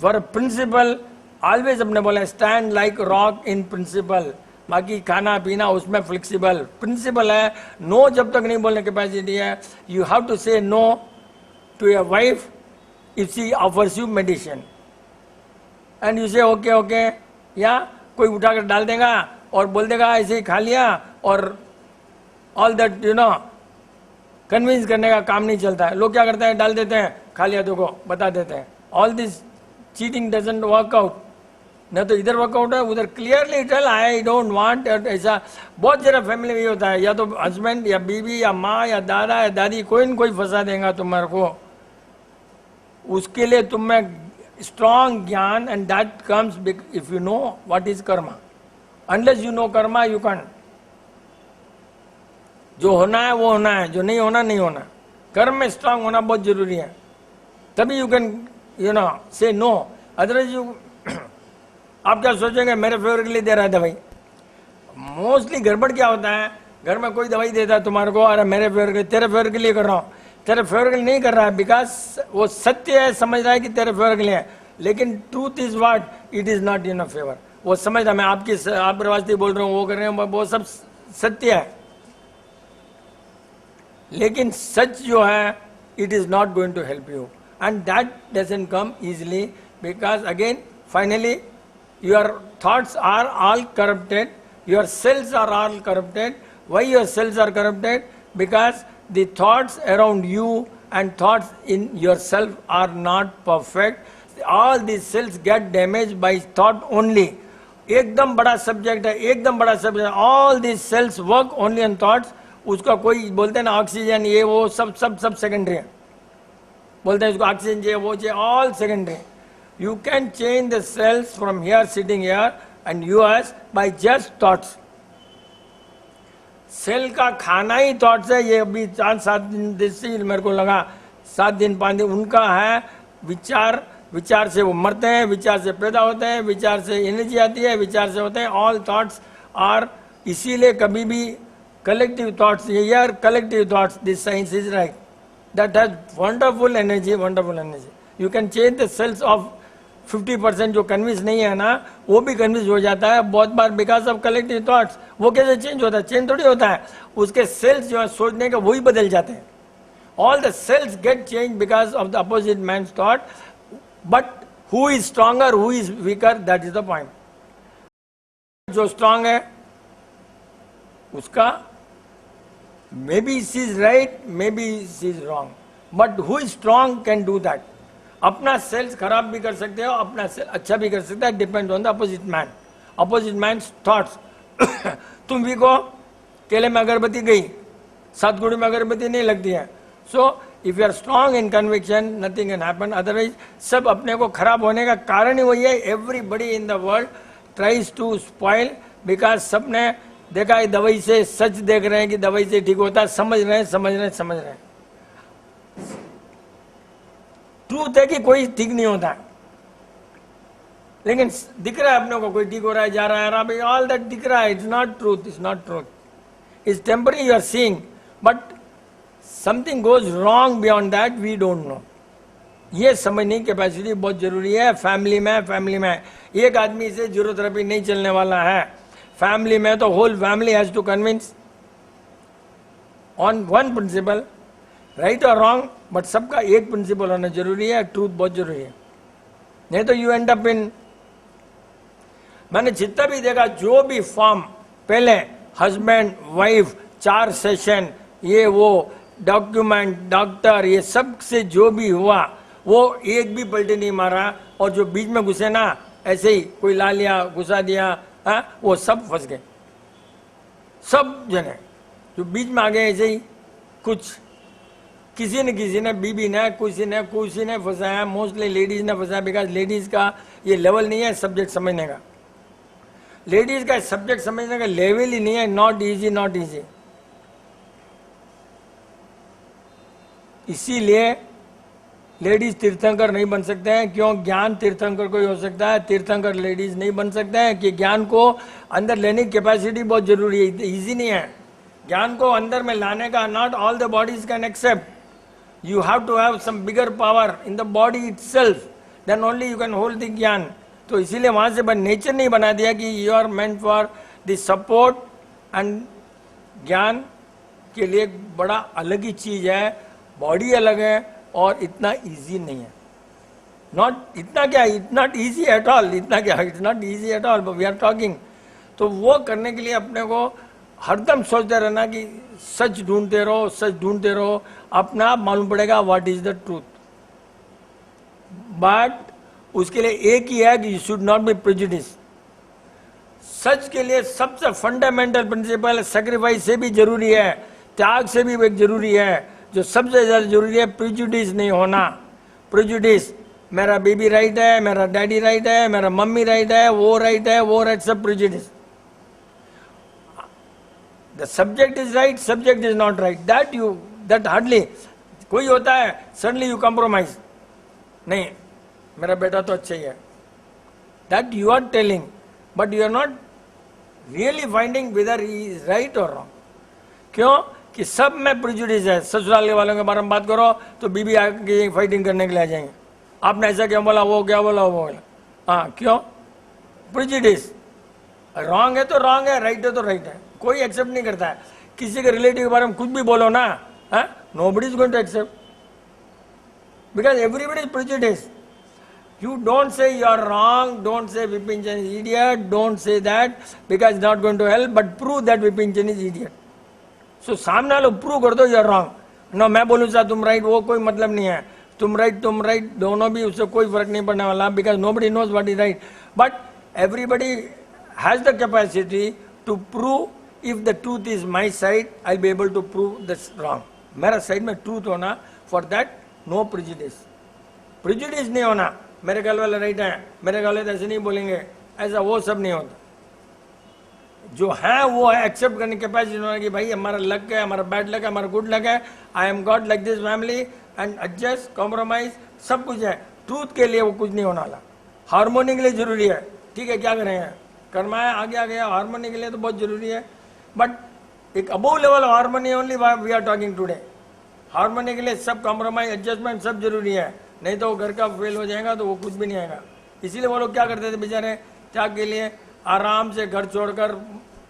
[SPEAKER 1] For principle always अपने बोला stand like rock in principle. बाकी खाना पीना उसमें फ्लेक्सिबल. प्रिंसिपल है नो जब तक नहीं बोलने कैपेसिटी है. You have to say no to your wife if she offers you medicine, and you say okay, या कोई उठाकर डाल देगा और बोल देगा ऐसे ही खा लिया, और ऑल दैट कन्विंस करने का काम नहीं चलता है. लोग क्या करते हैं, डाल देते हैं, खा लिया देखो, बता देते हैं. All this cheating doesn't work out. न तो इधर वर्कआउट है, उधर clearly tell I don't want. ऐसा बहुत जरा फैमिली में होता है, या तो हस्बैंड या बीवी या माँ या दादा या दादी कोई न कोई फंसा देगा तुम्हारे को. उसके लिए तुम में स्ट्रॉन्ग ज्ञान, and that comes if you know what is Karma. Unless you know Karma you can. जो होना है वो होना है, जो नहीं होना नहीं होना. कर्म में स्ट्रांग होना बहुत जरूरी है, तभी you can say no. Otherwise you आप क्या सोचेंगे मेरे फेवर के लिए दे रहा है दवाई. मोस्टली गड़बड़ क्या होता है, घर में कोई दवाई देता है तुम्हारे को, अरे मेरे फेवर के, तेरे फेवर के लिए कर रहा हूँ. तेरे फेवर के लिए नहीं कर रहा है, बिकॉज वो सत्य है, समझ रहा है कि तेरे फेवर के लिए है, लेकिन truth is what, it is not in a favour. वो समझ रहा, मैं आप प्रवासी बोल रहा हूँ, वो कर रहे हैं, वो सब सत्य है, लेकिन सच जो है it is not going to help you. And that doesn't come easily, because again finally your thoughts are all corrupted, your cells are all corrupted. Why your cells are corrupted? Because the thoughts around you and thoughts in yourself are not perfect. All these cells get damaged by thought only. एकदम बड़ा subject है, एकदम बड़ा subject. All this cells work only on thoughts. उसका कोई बोलते हैं ना ऑक्सीजन ये वो सब सेकेंडरी है, बोलते हैं उसको ऑक्सीजन चाहिए वो चाहिए, all secondary. You can change the cells from here, sitting here, and yours by just thoughts. Cell का खाना ही थॉट्स है. ये अभी 4-7 दिन से मेरे को लगा, 7 दिन 5 दिन उनका है विचार. विचार से वो मरते हैं, विचार से पैदा होते हैं, विचार से एनर्जी आती है, विचार से होते हैं. ऑल थॉट्स आर, इसीलिए कभी भी कलेक्टिव थॉट्स, ये are collective thoughts. This science is right, that has wonderful energy, wonderful energy. You can change the cells of 50%. जो कन्विंस नहीं है ना, वो भी कन्विंस हो जाता है बहुत बार, बिकॉज ऑफ कलेक्टिव थॉट्स. वो कैसे चेंज होता है, चेंज थोड़ी होता है, उसके सेल्स जो है सोचने के वही बदल जाते हैं. All the cells get change because of the opposite man's thought. But who is stronger, who is weaker, that is the point. जो स्ट्रांग है उसका may be she is right, may be she is wrong, but who is strong can do that. अपना cells खराब भी कर सकते हो, अपना सेल अच्छा भी कर सकता है, depend on the opposite man, opposite man thoughts. तुम भी को केले में अगरबत्ती गई, 7 गुड़ी में अगरबत्ती नहीं लगती है. So if you are strong in conviction, nothing can happen. Otherwise सब अपने को खराब होने का कारण ही वही है. Everybody in the world tries to spoil, because सबने देखा है दवाई से, सच देख रहे हैं कि दवाई से ठीक होता है, समझ रहे हैं. ट्रूथ है कि कोई ठीक नहीं होता है, लेकिन दिख रहा है अपने को कोई ठीक हो रहा है, जा रहा है, भाई ऑल दैट दिख रहा है. It's not truth, it's not truth. is temporary, you are seeing, but something goes wrong beyond that, we don't know. ये समझने की कैपेसिटी बहुत जरूरी है. फैमिली में एक आदमी से जीरोथेरेपी नहीं चलने वाला है. फैमिली में तो whole family has to convince on one principle, right और रॉन्ग, बट सबका एक प्रिंसिपल होना जरूरी है. ट्रूथ बहुत जरूरी है, नहीं तो यू एंड अप इन. मैंने जितना भी देखा, जो भी फॉर्म पहले हस्बैंड वाइफ 4 सेशन, ये वो डॉक्यूमेंट डॉक्टर, ये सब से जो भी हुआ, वो एक भी पलटी नहीं मारा. और जो बीच में घुसे ना, ऐसे ही कोई ला लिया, घुसा दिया, वो सब फंस गए. सब जने जो बीच में आ गए ऐसे ही, कुछ किसी ने बीबी ने किसी ने फंसाया. मोस्टली लेडीज ने फंसाया, बिकॉज लेडीज का ये लेवल नहीं है सब्जेक्ट समझने का. लेडीज का सब्जेक्ट समझने का लेवल ही नहीं है. Not easy. इसीलिए लेडीज तीर्थंकर नहीं बन सकते हैं. क्यों? ज्ञान तीर्थंकर को ही हो सकता है, तीर्थंकर लेडीज नहीं बन सकते हैं. कि ज्ञान को अंदर लेने की कैपेसिटी बहुत जरूरी है. इजी नहीं है ज्ञान को अंदर में लाने का. Not all the bodies can accept. You have to have some bigger power in the body itself, then only you can hold the gyan. तो इसीलिए वहां से नेचर नहीं बना दिया कि you are meant for the support and. ज्ञान के लिए एक बड़ा अलग ही चीज है, बॉडी अलग है, और इतना इजी नहीं है. नॉट इतना क्या, it's not easy at all. इतना क्या, it's not easy at all. We are talking. तो वो करने के लिए अपने को हरदम सोचते रहना कि सच ढूंढते रहो. अपने आप मालूम पड़ेगा what is the truth. But उसके लिए एक ही है कि you should not be prejudice. सच के लिए सबसे फंडामेंटल प्रिंसिपल सेक्रीफाइस से भी जरूरी है, त्याग से भी एक जरूरी है. जो सबसे ज्यादा जरूरी है, प्रेजुडिस नहीं होना. प्रेजुडिस, मेरा बेबी राइट है, मेरा डैडी राइट है, मेरा मम्मी राइट है, वो राइट, सब prejudice. The subject is right, subject is not right. That hardly कोई होता है. Suddenly you compromise. नहीं, मेरा बेटा तो अच्छा ही है. That you are telling, but you are not really finding whether he is right और रॉन्ग. क्यों? कि सब में प्रेजुडिस है. ससुराल के वालों के बारे में बात करो तो बीबी आके फाइटिंग करने के लिए आ जाएंगे. आपने ऐसा क्या बोला, वो क्या बोला, वो बोला. हाँ, क्यों? प्रेजुडिस. रॉन्ग है तो रॉन्ग है, राइट है तो राइट है. कोई एक्सेप्ट नहीं करता है. किसी के रिलेटिव के बारे में कुछ भी बोलो ना, nobody is going to accept, because everybody is prejudice. You don't say you are wrong, don't say Vipin Chand is idiot, don't say that because it's not going to help, but prove that Vipin Chand is idiot. So सामने वालों prove कर दो you are wrong. No, मैं बोलूँ सा तुम right, वो कोई मतलब नहीं है. तुम राइट दोनों भी, उससे कोई फर्क नहीं पड़ने वाला, because nobody knows what is right. But everybody has the capacity to prove. If the truth is my side, I'll be able to prove that's wrong. मेरा साइड में ट्रूथ होना, for that no prejudice. Prejudice नहीं होना. मेरे घर वाले right है, मेरे घर वाले तो ऐसे नहीं बोलेंगे, ऐसा वो सब नहीं होता. जो है वो है एक्सेप्ट करने के कैपेसिटी होना कि भाई हमारा लक है, हमारा बैड लक है, हमारा गुड लक है. I am God like this family and adjust, compromise, सब कुछ है. ट्रूथ के लिए वो कुछ नहीं होने वाला. हारमोनी के लिए जरूरी है. ठीक है, क्या करेंगे, कर्मा है, आगे आ गया. हारमोनी के लिए तो बहुत जरूरी है, बट एक above level of harmony only we are talking today. Harmony के लिए सब कॉम्प्रोमाइज, एडजस्टमेंट सब जरूरी है. नहीं तो वो घर का फेल हो जाएगा तो वो कुछ भी नहीं आएगा. इसीलिए वो लोग क्या करते थे बेचारे, त्याग के लिए आराम से घर छोड़कर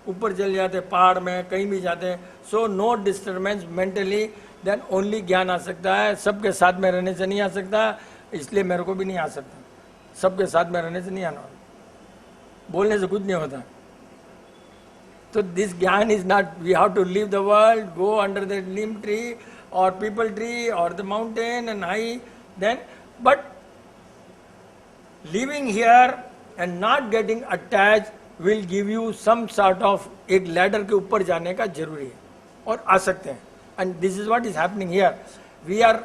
[SPEAKER 1] ऊपर चले जाते, पहाड़ में कहीं भी जाते. So no disturbance mentally, then only ज्ञान आ सकता है. सबके साथ में रहने से नहीं आ सकता, इसलिए मेरे को भी नहीं आ सकता. सबके साथ में रहने से नहीं आना, बोलने से कुछ नहीं होता. तो this gyan is not, we have to leave the world, go under the neem tree और पीपल ट्री और the mountain and high. Then, but living here and not getting attached will give you some sort of एक ladder के ऊपर जाने का जरूरी है, और आ सकते हैं. And this is what is happening here. We are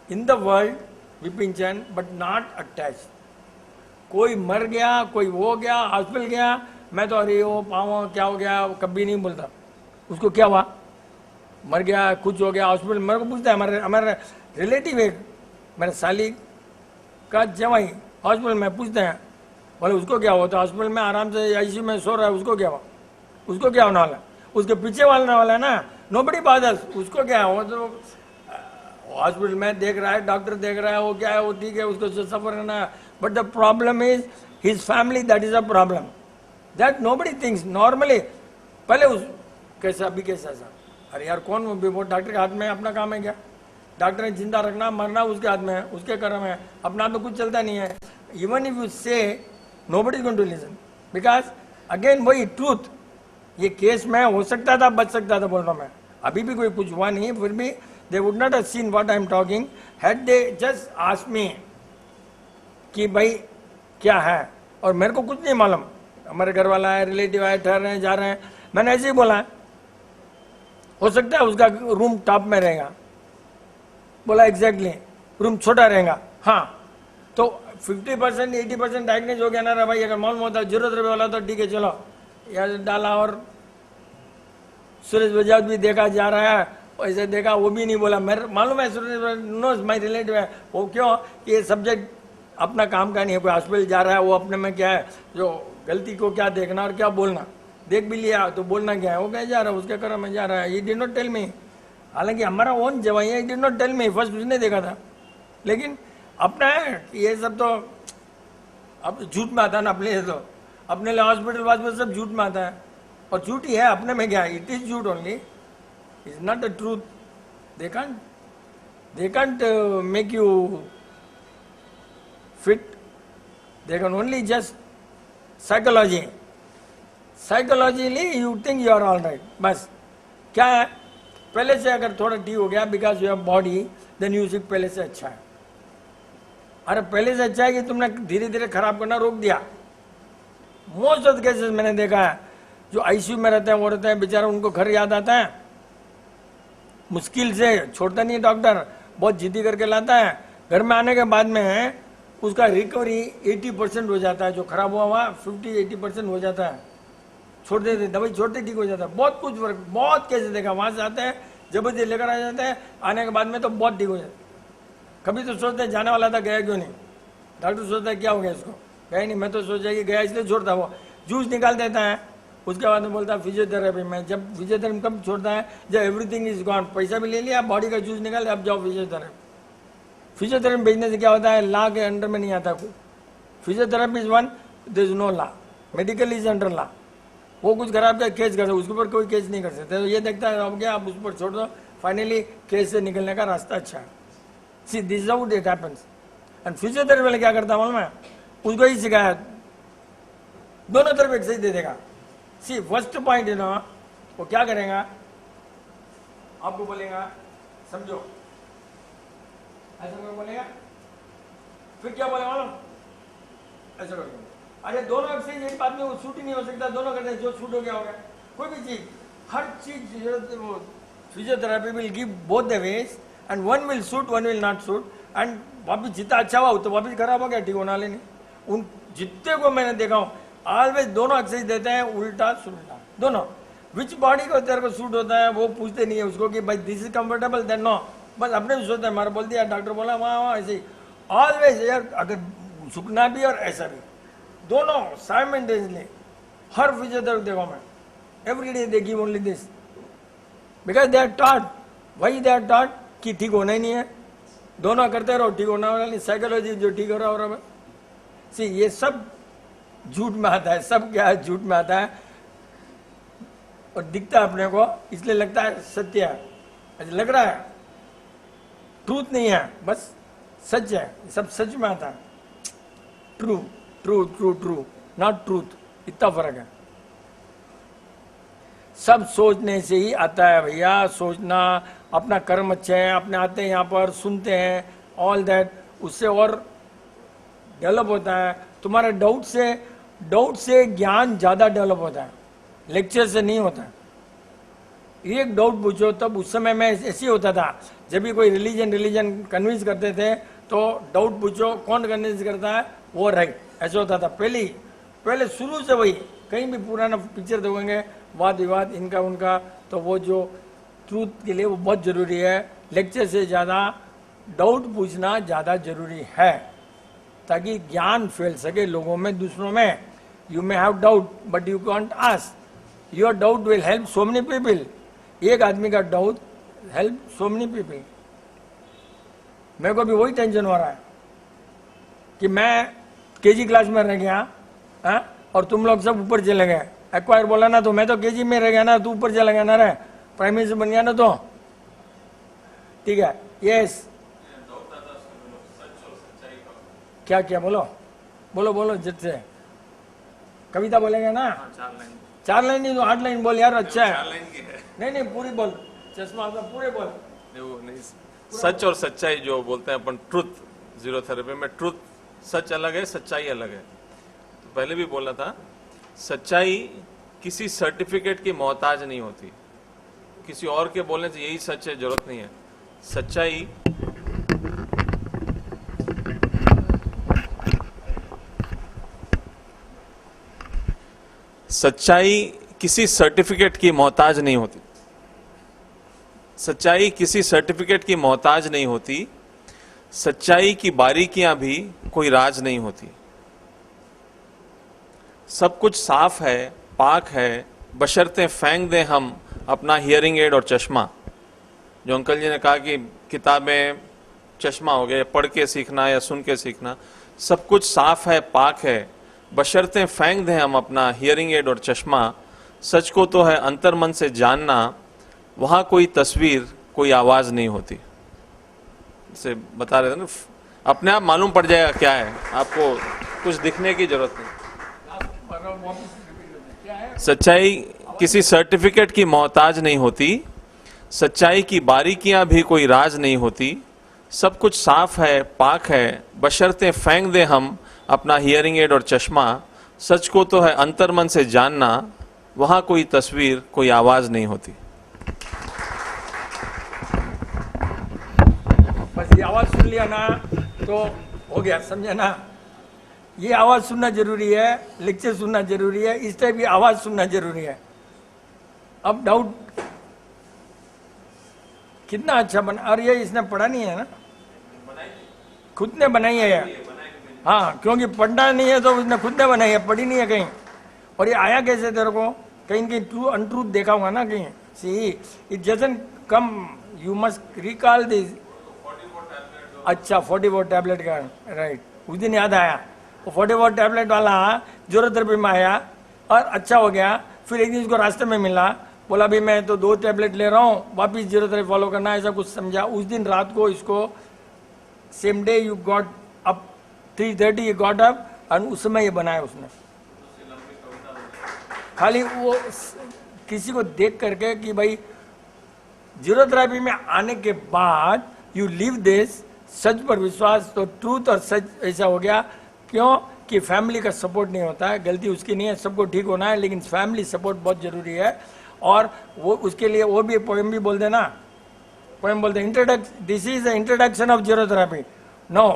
[SPEAKER 1] in the world, Vipin Chand, but not attached. कोई मर गया, कोई वो गया, हॉस्पिटल गया, मैं तो अरे वो पाऊँ क्या हो गया, कभी नहीं बोलता. उसको क्या हुआ, मर गया, कुछ हो गया, हॉस्पिटल. मेरे को पूछता है हमारे रिलेटिव है, मेरे साली का जवाई हॉस्पिटल में, पूछते हैं बोले उसको क्या हुआ, तो हॉस्पिटल में आराम से आईसीयू में सो रहा है, उसको क्या हुआ, उसको क्या होने वाला. उसके पीछे वाला है ना, नोबडी बादर्स, उसको क्या है, वो तो हॉस्पिटल में देख रहा है, डॉक्टर देख रहा है, वो क्या है, वो ठीक है, उसको सफर करना है, but the problem is his family, that is a problem, that nobody thinks normally. पहले उस कैसा अभी कैसा सा, अरे यार कौन, वो डॉक्टर के हाथ में अपना काम है क्या? डॉक्टर ने जिंदा रखना मरना उसके हाथ में है, उसके कर्म है, अपना तो कुछ चलता नहीं है। Even if you say nobody is going to listen, because again वही ट्रूथ, ये केस में हो सकता था, बच सकता था बोल रहा हूं मैं, अभी भी कोई कुछ हुआ नहीं, फिर भी they would not have seen what I am talking had they just asked me कि भाई क्या है, और मेरे को कुछ नहीं मालूम, हमारे घर वाला है, रिलेटिव है, ठहर रहे हैं, जा रहे हैं, मैंने ऐसे ही बोला हो सकता है उसका रूम टॉप में रहेगा, बोला एग्जैक्टली रूम छोटा रहेगा, हाँ तो 50% 80% डायग्नोज हो गया ना रे भाई, अगर मालूम होता जरूरत रहे वाला तो ठीक है चलो यार डाला, और सुरेश बजाज भी देखा जा रहा है, ऐसे देखा, वो भी नहीं बोला, मेरे मालूम है सुरेश नोज माई रिलेटिव है, वो क्यों, ये सब्जेक्ट अपना काम का नहीं है, कोई हॉस्पिटल जा रहा है, वो अपने में क्या है, जो गलती को क्या देखना और क्या बोलना, देख भी लिया तो बोलना क्या है, वो कहीं जा रहा है, उसके कर्म में जा रहा है, ये डिड नॉट टेल मी, हालांकि हमारा ओन जवाई है, did not tell me, first उसने देखा था, लेकिन अपना है ये सब तो अब झूठ में आता है ना, अपने तो अपने लिए हॉस्पिटल सब झूठ में आता है, और झूठ ही है, अपने में क्या है, इट इज झूठ only, is not the truth, they can't make you fit, they can only just psychologically you think you are all right, बस क्या है, पहले से अगर थोड़ा ठीक हो गया because you have body, then you sick पहले से अच्छा है, अरे पहले से अच्छा है कि तुमने धीरे धीरे खराब करना रोक दिया। मोस्ट ऑफ द केसेस मैंने देखा है, जो आईसीयू में रहते हैं वो रहते हैं बेचारा, उनको घर याद आता है, मुश्किल से छोड़ता नहीं डॉक्टर, बहुत जिद्दी करके लाता है, घर में आने के बाद में उसका रिकवरी 80% हो जाता है, जो खराब हुआ 50-80% हो जाता है, छोड़ देते दवाई, छोड़ते ठीक हो जाता है, बहुत कुछ फर्क, बहुत कैसे देखा, वहां से आते हैं जबरदस्ती लेकर आ जाते हैं, आने के बाद में तो बहुत ठीक हो जाता है। कभी तो सोचते हैं जाने वाला था गया क्यों नहीं, डॉक्टर सोचता है क्या हो गया इसको, गया नहीं, मैं तो सोचा कि गया इसलिए छोड़ता, वो जूस निकाल देता है, उसके बाद में बोलता है फिजियोथेरेपी में, जब फिजियोथेरेपी कब छोड़ता है, जब एवरीथिंग इज गॉन, पैसा भी ले लिया, बॉडी का जूस निकाल, अब जाओ फिजियोथेरेपी। फिजियोथेरेपी भेजने से क्या होता है, लॉ के अंडर में नहीं आता कोई, physiotherapy is one, there is no law, medical is under law, वो कुछ खराब का केस कर सकते, उसके ऊपर कोई केस नहीं कर सकते, तो ये देखता है अब क्या, आप उस पर छोड़ दो, फाइनली केस से निकलने का रास्ता अच्छा है। See this is how it happens. And physiotherapy वाले क्या करता मालूम है, उसको ही सिखाया, दोनों तरफ एक सही दे देगा। सी फर्स्ट पॉइंट है ना, वो क्या करेगा, आपको बोलेगा समझो, ऐसा कोई बोलेगा, फिर क्या बोलेगा मालूम, ऐसा करो, अरे दोनों एक्सचेंज एक बात में वो शूट ही नहीं हो सकता, दोनों करते हैं, जो शूट हो गया होगा, कोई भी चीज, हर चीज वो physiotherapy will give both the ways, and one will suit, one will not suit, and वापिस जितना अच्छा हुआ तो वापिस खराब हो गया, ठीक होना लेने, उन जितने को मैंने देखा हूँ ऑलवेज दोनों एक्सरसाइज देते हैं, उल्टा सुल्टा दोनों, विच बॉडी को तेरे को सूट होता है वो पूछते नहीं है उसको कि भाई this is comfortable, then no, बस अपने भी सोचते हैं, हमारा बोल दिया डॉक्टर बोला वहाँ वहाँ ऐसे ही, ऑलवेज यार, अगर झुकना भी और ऐसा भी, दोनों साइमल्टेनियसली, हर फिजियोथेरेपी देखो मैं, every day they give only this, because they are taught, वही दे आर टॉट कि ठीक होना ही नहीं है, दोनों करते रहो, ठीक होना वाला नहीं, साइकोलॉजी जो ठीक हो रहा है, सी ये सब झूठ में आता है, सब क्या है झूठ में आता है, और दिखता है अपने को, इसलिए लगता है सत्य है, ऐसा लग रहा है, ट्रूथ नहीं है, बस सच है, सब सच में आता है, true true true true not truth, इतना फर्क है, सब सोचने से ही आता है भैया, सोचना, अपना कर्म अच्छे हैं, अपने आते हैं यहाँ पर, सुनते हैं, ऑल दैट, उससे और डेवलप होता है, तुम्हारे डाउट से ज्ञान ज्यादा डेवलप होता है, लेक्चर से नहीं होता। एक डाउट पूछो, तब उस समय में ऐसे होता था, जब भी कोई रिलीजन कन्विंस करते थे तो डाउट पूछो, कौन कन्विंस करता है वो राइट, ऐसा होता था पहले शुरू से वही, कहीं भी पुराना पिक्चर देखोगे, वाद विवाद इनका उनका, तो वो जो ट्रूथ के लिए वो बहुत जरूरी है, लेक्चर से ज्यादा डाउट पूछना ज्यादा जरूरी है, ताकि ज्ञान फैल सके लोगों में, दूसरों में। You may have doubt but you can't ask, your doubt will help so many people. एक आदमी का doubt help so many people. मेरे को भी वही टेंशन हो रहा है कि मैं केजी क्लास में रह गया और तुम लोग सब ऊपर चले गए। एक्वायर बोला ना तो मैं तो केजी में रह गया ना, तू ऊपर चला गया ना रे, प्राइम मिनिस्टर बन गया ना तो ठीक है। यस क्या क्या बोलो बोलो बोलो जित से कविता बोलेंगे ना। 4 लाइन नहीं तो 8 लाइन बोल यार। अच्छा है नहीं नहीं पूरी बोल, चश्मा तो पूरे बोल।
[SPEAKER 2] नहीं, सच और सच्चाई जो बोलते हैं अपन, ट्रुथ, जीरो थेरेपी में ट्रुथ, सच अलग है, सच्चाई अलग है। तो पहले भी बोला था, सच्चाई किसी सर्टिफिकेट की मोहताज नहीं होती। किसी और के बोलने से यही सच है जरूरत नहीं है। सच्चाई सच्चाई किसी सर्टिफिकेट की मोहताज नहीं होती। सच्चाई किसी सर्टिफिकेट की मोहताज नहीं होती। सच्चाई की बारीकियां भी कोई राज नहीं होती। सब कुछ साफ है, पाक है, बशर्ते फेंक दें हम अपना हियरिंग एड और चश्मा। जो अंकल जी ने कहा कि किताबें चश्मा हो गए, पढ़ के सीखना या सुन के सीखना, सब कुछ साफ है, पाक है, बशर्ते फेंक दें हम अपना हियरिंग एड और चश्मा। सच को तो है अंतर मन से जानना, वहां कोई तस्वीर, कोई आवाज नहीं होती। से बता रहे थे ना, अपने आप मालूम पड़ जाएगा क्या है, आपको कुछ दिखने की जरूरत नहीं। सच्चाई किसी सर्टिफिकेट की मोहताज नहीं होती। सच्चाई की बारीकियां भी कोई राज नहीं होती। सब कुछ साफ है, पाक है, बशर्ते फेंक दें हम अपना हियरिंग एड और चश्मा। सच को तो है अंतर मन से जानना, वहां कोई तस्वीर, कोई आवाज नहीं होती।
[SPEAKER 1] बस ये आवाज सुन लिया ना तो हो गया, समझे ना। ये आवाज सुनना जरूरी है, लेक्चर सुनना जरूरी है, इस टाइप की आवाज सुनना जरूरी है। अब डाउट कितना अच्छा बना, और ये इसने पढ़ा नहीं है ना, खुद ने बनाई है ये। हाँ, क्योंकि पढ़ना नहीं है तो उसने खुद ने बनाई है, पढ़ी नहीं है कहीं। और ये आया कैसे तेरे को, कहीं कहीं ट्रू अनट्रूथ देखा होगा ना कहीं। See it doesn't come, you must recall this. अच्छा 44 टैबलेट का, राइट, उस दिन याद आया। वो 44 टैबलेट वाला ज्योरोथेरेपी में आया और अच्छा हो गया। फिर एक दिन उसको रास्ते में मिला, बोला भाई मैं तो 2 टैबलेट ले रहा हूँ, वापिस ज्योरोथेरेपी फॉलो करना, ऐसा कुछ समझा। उस दिन रात को इसको same day you got up 3:30 you got up, और उस समय ये बनाया उसने। खाली वो किसी को देख करके कि भाई ज्योरोथेरेपी में आने के बाद यू लीव दिस, सच पर विश्वास, तो ट्रूथ और सच ऐसा हो गया। क्यों कि फैमिली का सपोर्ट नहीं होता है, गलती उसकी नहीं है, सबको ठीक होना है, लेकिन फैमिली सपोर्ट बहुत जरूरी है। और वो उसके लिए वो भी पोएम भी बोल देना, पोएम बोलते introduction, this is the introduction of zero therapy. No,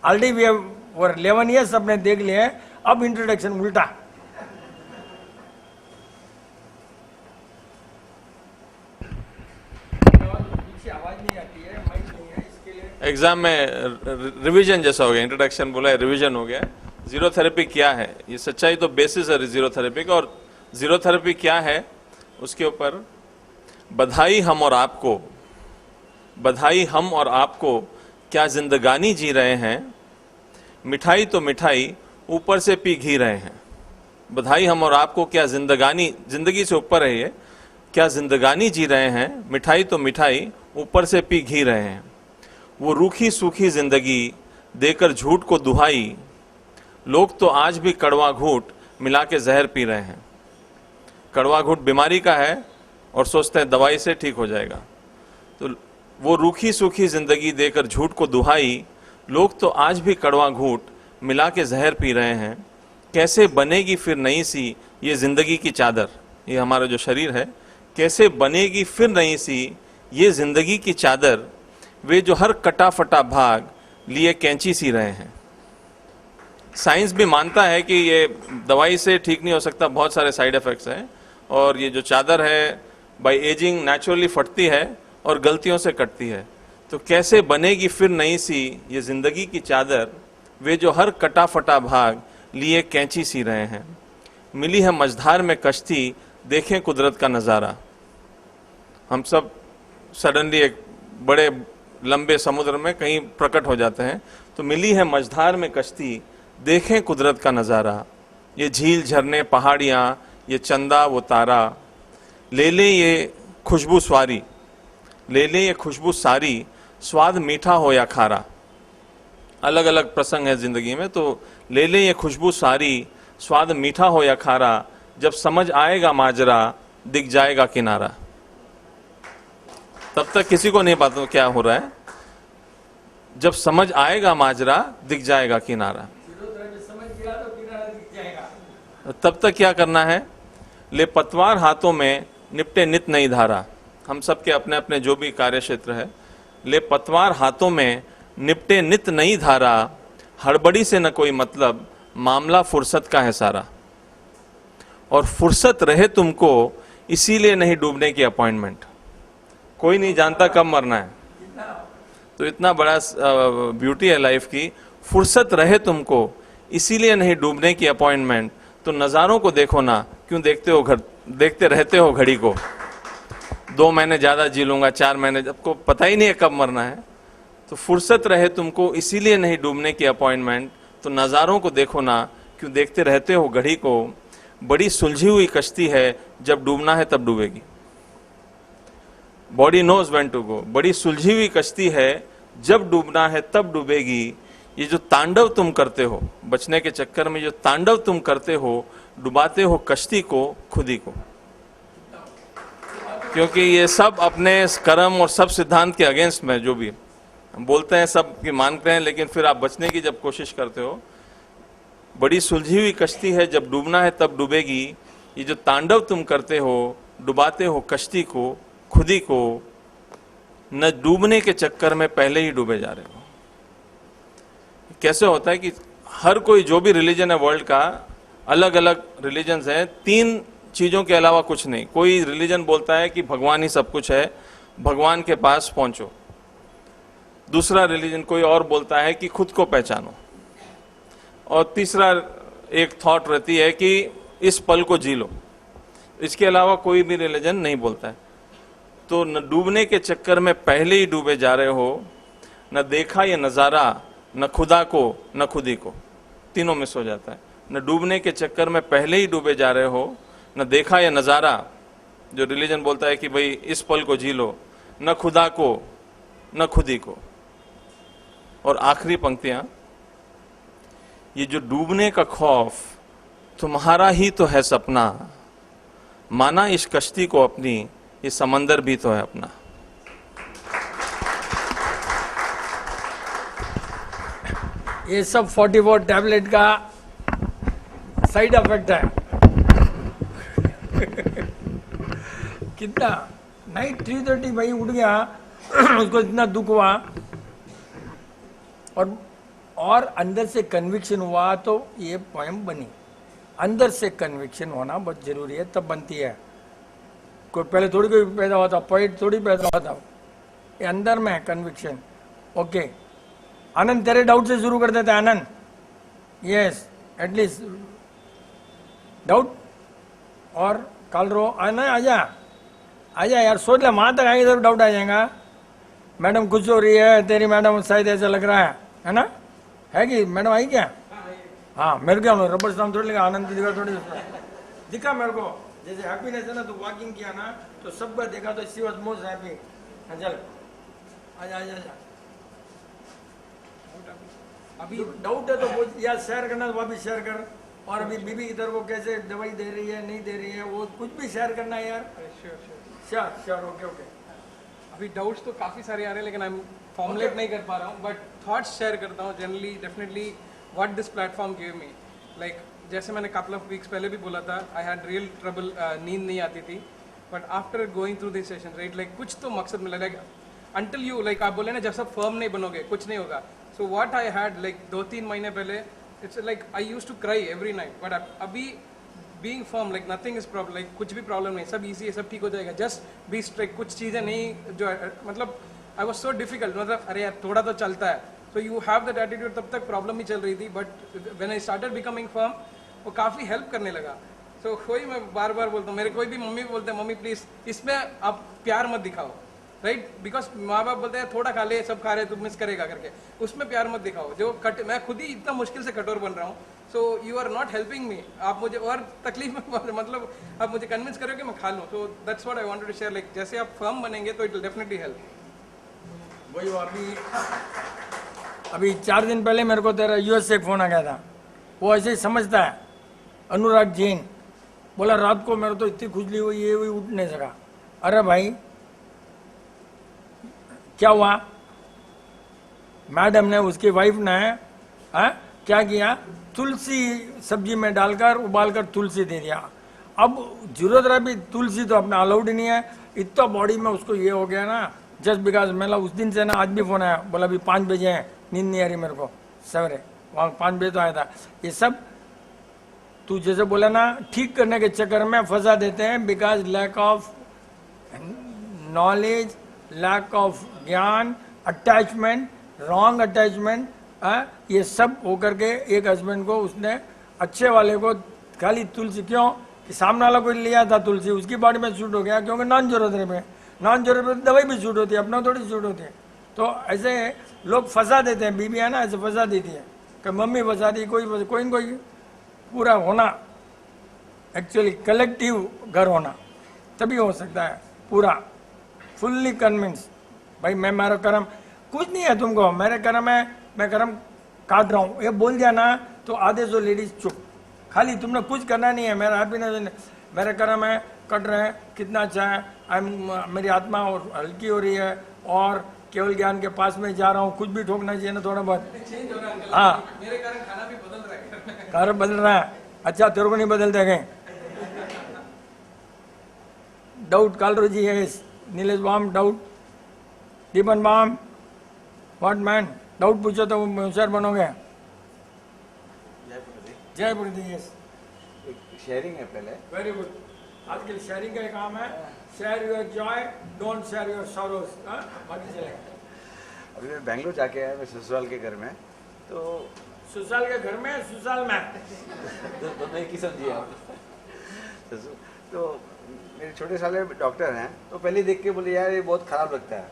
[SPEAKER 1] already we have 11 years अपने देख लिए, अब इंट्रोडक्शन उल्टा। आवाज नहीं आती है, माइक नहीं है, इसके लिए
[SPEAKER 2] एग्जाम में रिवीजन जैसा हो गया। इंट्रोडक्शन बोला है, रिवीजन हो गया। जीरो थेरेपी क्या है, ये सच्चाई तो बेसिस है जीरो थेरेपी का। और जीरो थेरेपी क्या है उसके ऊपर बधाई हम और आपको, बधाई हम और आपको, क्या जिंदगानी जी रहे हैं। मिठाई तो मिठाई, ऊपर से पी घी रहे हैं। बधाई हम और आपको, क्या जिंदगानी, जिंदगी से ऊपर है ये, क्या जिंदगानी जी रहे हैं। मिठाई तो मिठाई, ऊपर से पी घी रहे हैं। वो रूखी सूखी जिंदगी देकर झूठ को दुहाई, लोग तो आज भी कड़वा घूंट मिला के जहर पी रहे हैं। कड़वा घूंट बीमारी का है और सोचते हैं दवाई से ठीक हो जाएगा। तो वो रूखी सूखी जिंदगी देकर झूठ को दुहाई, लोग तो आज भी कड़वा घूंट मिला के जहर पी रहे हैं। कैसे बनेगी फिर नई सी ये जिंदगी की चादर, ये हमारा जो शरीर है, कैसे बनेगी फिर नई सी ये जिंदगी की चादर। वे जो हर कटा फटा भाग लिए कैंची सी रहे हैं। साइंस भी मानता है कि ये दवाई से ठीक नहीं हो सकता, बहुत सारे साइड इफेक्ट्स हैं। और ये जो चादर है बाय एजिंग नेचुरली फटती है और गलतियों से कटती है। तो कैसे बनेगी फिर नई सी ये जिंदगी की चादर, वे जो हर कटा फटा भाग लिए कैंची सी रहे हैं। मिली है मझधार में कश्ती देखें कुदरत का नज़ारा। हम सब सडनली एक बड़े लंबे समुद्र में कहीं प्रकट हो जाते हैं, तो मिली है मझधार में कश्ती, देखें कुदरत का नज़ारा। ये झील, झरने, पहाड़ियाँ, ये चंदा वो तारा, ले ले ये खुशबू स्वारी, ले ले ये खुशबू सारी, स्वाद मीठा हो या खारा। अलग अलग प्रसंग है जिंदगी में, तो ले ले ये खुशबू सारी, स्वाद मीठा हो या खारा, जब समझ आएगा माजरा दिख जाएगा किनारा। तब तक किसी को नहीं पता क्या हो रहा है, जब समझ आएगा माजरा दिख जाएगा किनारा। तब तक क्या करना है, ले पतवार हाथों में निपटे नित नई धारा। हम सब के अपने अपने जो भी कार्य क्षेत्र है, ले पतवार हाथों में निपटे नित नई धारा, हड़बड़ी से न कोई मतलब, मामला फुर्सत का है सारा। और फुर्सत रहे तुमको, इसीलिए नहीं डूबने की अपॉइंटमेंट। कोई नहीं जानता कब मरना है, तो इतना बड़ा ब्यूटी है लाइफ की। फुर्सत रहे तुमको, इसीलिए नहीं डूबने की अपॉइंटमेंट। तो नज़ारों को देखो ना, क्यों देखते रहते हो घड़ी को। 2 महीने ज़्यादा जी लूँगा, 4 महीने, आपको पता ही नहीं है कब मरना है। तो फुर्सत रहे तुमको, इसीलिए नहीं डूबने की अपॉइंटमेंट। तो नज़ारों को देखो ना, क्यों देखते रहते हो घड़ी को। बड़ी सुलझी हुई कश्ती है, जब डूबना है तब डूबेगी। Body knows when to go. बड़ी सुलझी हुई कश्ती है, जब डूबना है तब डूबेगी। ये जो तांडव तुम करते हो बचने के चक्कर में, जो तांडव तुम करते हो, डुबाते हो कश्ती को, खुद ही को। क्योंकि ये सब अपने कर्म और सब सिद्धांत के अगेंस्ट में, जो भी हम बोलते हैं सब की मानते हैं, लेकिन फिर आप बचने की जब कोशिश करते हो, बड़ी सुलझी हुई कश्ती है, जब डूबना है तब डूबेगी। ये जो तांडव तुम करते हो, डुबाते हो कश्ती को, खुद ही को, न डूबने के चक्कर में पहले ही डूबे जा रहे हो। कैसे होता है कि हर कोई, जो भी रिलीजन है वर्ल्ड का, अलग अलग रिलीजन्स हैं, 3 चीज़ों के अलावा कुछ नहीं। कोई रिलीजन बोलता है कि भगवान ही सब कुछ है, भगवान के पास पहुंचो। दूसरा रिलीजन कोई और बोलता है कि खुद को पहचानो। और तीसरा एक थॉट रहती है कि इस पल को जी लो। इसके अलावा कोई भी रिलीजन नहीं बोलता है। तो न डूबने के चक्कर में पहले ही डूबे जा रहे हो, न देखा ये नज़ारा, न खुदा को, न खुदी को। तीनों मिस हो जाता है। न डूबने के चक्कर में पहले ही डूबे जा रहे हो, न देखा ये नज़ारा, जो रिलीजन बोलता है कि भाई इस पल को जी लो, न खुदा को, न खुदी को। और आखिरी पंक्तियां, ये जो डूबने का खौफ तुम्हारा ही तो है सपना, माना इस कश्ती को अपनी, ये समंदर भी तो है अपना।
[SPEAKER 1] ये सब 44 टैबलेट का साइड इफेक्ट है। कितना नाइट 3:30 भाई उठ गया, उसको इतना दुख हुआ, और अंदर से कन्विक्शन हुआ, तो ये पोएम बनी। अंदर से कन्विक्शन होना बहुत जरूरी है, तब बनती है। कोई पहले थोड़ी कोई पैदा हुआ था, पोइट थोड़ी पैदा हुआ था, ये अंदर में है कन्विक्शन। ओके आनंद, तेरे डाउट से शुरू कर देते हैं आनंद। Yes, at least doubt. और कल रो आना, आजा यार, सोच ले, वहां तक आएगी तो डाउट आ जाएगा। मैडम खुश हो रही है, तेरी मैडम शायद ऐसा लग रहा है ना? है कि मैडम आई क्या? हाँ, मेरे क्या रबर स्टाम्प थोड़ी लगा, आनंद की दिखा थोड़ी दिखा मेरे को। जैसे हैप्पीनेस है ना, तो वॉकिंग किया ना, तो सबको देखा तो शी वाज मोस्ट हैप्पी। चल आजा आजा आजा। अभी डाउट है तो वो यार शेयर करना, तो वापिस शेयर कर। और अभी बीबी इधर वो कैसे दवाई दे रही है, नहीं दे रही है, वो कुछ भी शेयर करना है यार। Sure okay okay.
[SPEAKER 3] अभी डाउट्स तो काफ़ी सारे आ रहे हैं, लेकिन आई फॉर्मुलेट नहीं कर पा रहा हूँ, बट थॉट्स शेयर करता हूँ generally. Definitely what this platform give me, like जैसे मैंने कपल ऑफ वीक्स पहले भी बोला था, आई हैड रियल ट्रबल, नींद नहीं आती थी। But after going through this session, right, like कुछ तो मकसद मिला। लाइक अंटिल यू, लाइक आप बोले ना, जब सब फर्म नहीं बनोगे कुछ नहीं होगा। So what I had, like 2-3 महीने पहले, it's like I used to cry every night, but अभी being firm, like nothing is problem, like कुछ भी प्रॉब्लम नहीं, सब इजी है, सब ठीक हो जाएगा। जस्ट बी स्ट्रिक्ट, कुछ चीज़ें नहीं जो मतलब आई वॉज सो डिफिकल्ट, मतलब अरे यार थोड़ा तो चलता है, so you have that attitude. तब तक प्रॉब्लम ही चल रही थी, but when I started becoming firm, वो काफ़ी हेल्प करने लगा। सो कोई मैं बार बार बोलता हूँ, मेरे कोई भी मम्मी बोलते हैं मम्मी प्लीज इसमें आप प्यार मत दिखाओ, राइट? बिकॉज माँ बाप बोलते हैं थोड़ा खा ले, सब खा रहे, तू मिस करेगा करके, उसमें प्यार मत दिखाओ। जो मैं खुद ही इतना मुश्किल से कठोर बन रहा हूँ, so you are not helping me. आप मुझे और तकलीफ में मतलब आप मुझे कन्विंस करो कि मैं खा लूँ। So that's what I wanted to share, like जैसे आप फर्म बनेंगे तो इट विल डेफिनेटली हेल्प।
[SPEAKER 1] वही अभी 4 दिन पहले मेरे को तेरा यूएस से फोन आ गया था, वो ऐसे ही समझता है, अनुराग जैन बोला रात को मेरे तो इतनी खुजली हुई, ये हुई, उठ नहीं सका। अरे भाई क्या हुआ? मैडम ने, उसकी वाइफ ने क्या किया, तुलसी सब्जी में डालकर उबालकर तुलसी दे दिया। अब जरूरत रहा भी, तुलसी तो अपना अलाउड ही नहीं है, इतना बॉडी में उसको ये हो गया ना, जस्ट बिकॉज मेरा उस दिन से ना आज भी फोन आया, बोला अभी 5 बजे है, नींद नहीं आ रही मेरे को सवेरे, वहाँ 5 बजे तो आया था। ये सब तू जैसे बोला ना, ठीक करने के चक्कर में फंसा देते हैं, because lack of knowledge, lack of gyan, attachment, wrong attachment, ये सब होकर के एक हस्बैंड को उसने अच्छे वाले को खाली तुलसी, क्यों कि सामने वाला कोई लिया था तुलसी, उसकी बॉडी में शूट हो गया, क्योंकि नॉन जरूरत पे, नॉन जरूरत दवाई भी शूट होती है, अपना थोड़ी शूट होती है। तो ऐसे लोग फंसा देते हैं, बीबी है ना ऐसे फंसा देती है कि मम्मी फंसा दी, कोई न कोई पूरा होना, एक्चुअली कलेक्टिव घर होना, तभी हो सकता है पूरा फुल्ली कन्विंस। भाई मैं, मेरा कर्म कुछ नहीं है, तुमको मेरे कर्म है, मैं कर्म काट रहा हूँ, ये बोल दिया ना तो आधे सौ लेडीज चुप, खाली तुमने कुछ करना नहीं है, मेरा हैप्पीनेस, मेरे कर्म है, कट रहे हैं, कितना अच्छा है, मेरी आत्मा और हल्की हो रही है, और केवल ज्ञान के पास में जा रहा हूँ, कुछ भी ठोकना चाहिए ना थोड़ा बहुत।
[SPEAKER 3] चेंज हो रहा है,
[SPEAKER 1] हाँ
[SPEAKER 3] मेरे कारण खाना भी बदल रहा है।
[SPEAKER 1] कार्य बदल रहा है, अच्छा तेरे को नहीं बदलते गए। डाउट कालरोजी है, नीलेश बाम डाउट, दीपन बाम व्हाट मैन, डाउट पूछो तो होशियार बनोगे। जय प्रदीप, यस
[SPEAKER 4] शेयरिंग है पहले।
[SPEAKER 1] Very good. आजकल शेयरिंग का काम है, share your Joy, don't share your sorrows. बाकी चलेगा।
[SPEAKER 4] अभी मैं बेंगलोर जाके आया, मैं ससुराल के घर में, तो
[SPEAKER 1] सुसाल के घर में, सुसाल में
[SPEAKER 4] दोनों एक ही समझिए आप। तो मेरे छोटे साले डॉक्टर हैं, तो पहले देख के बोले यार ये बहुत खराब लगता है,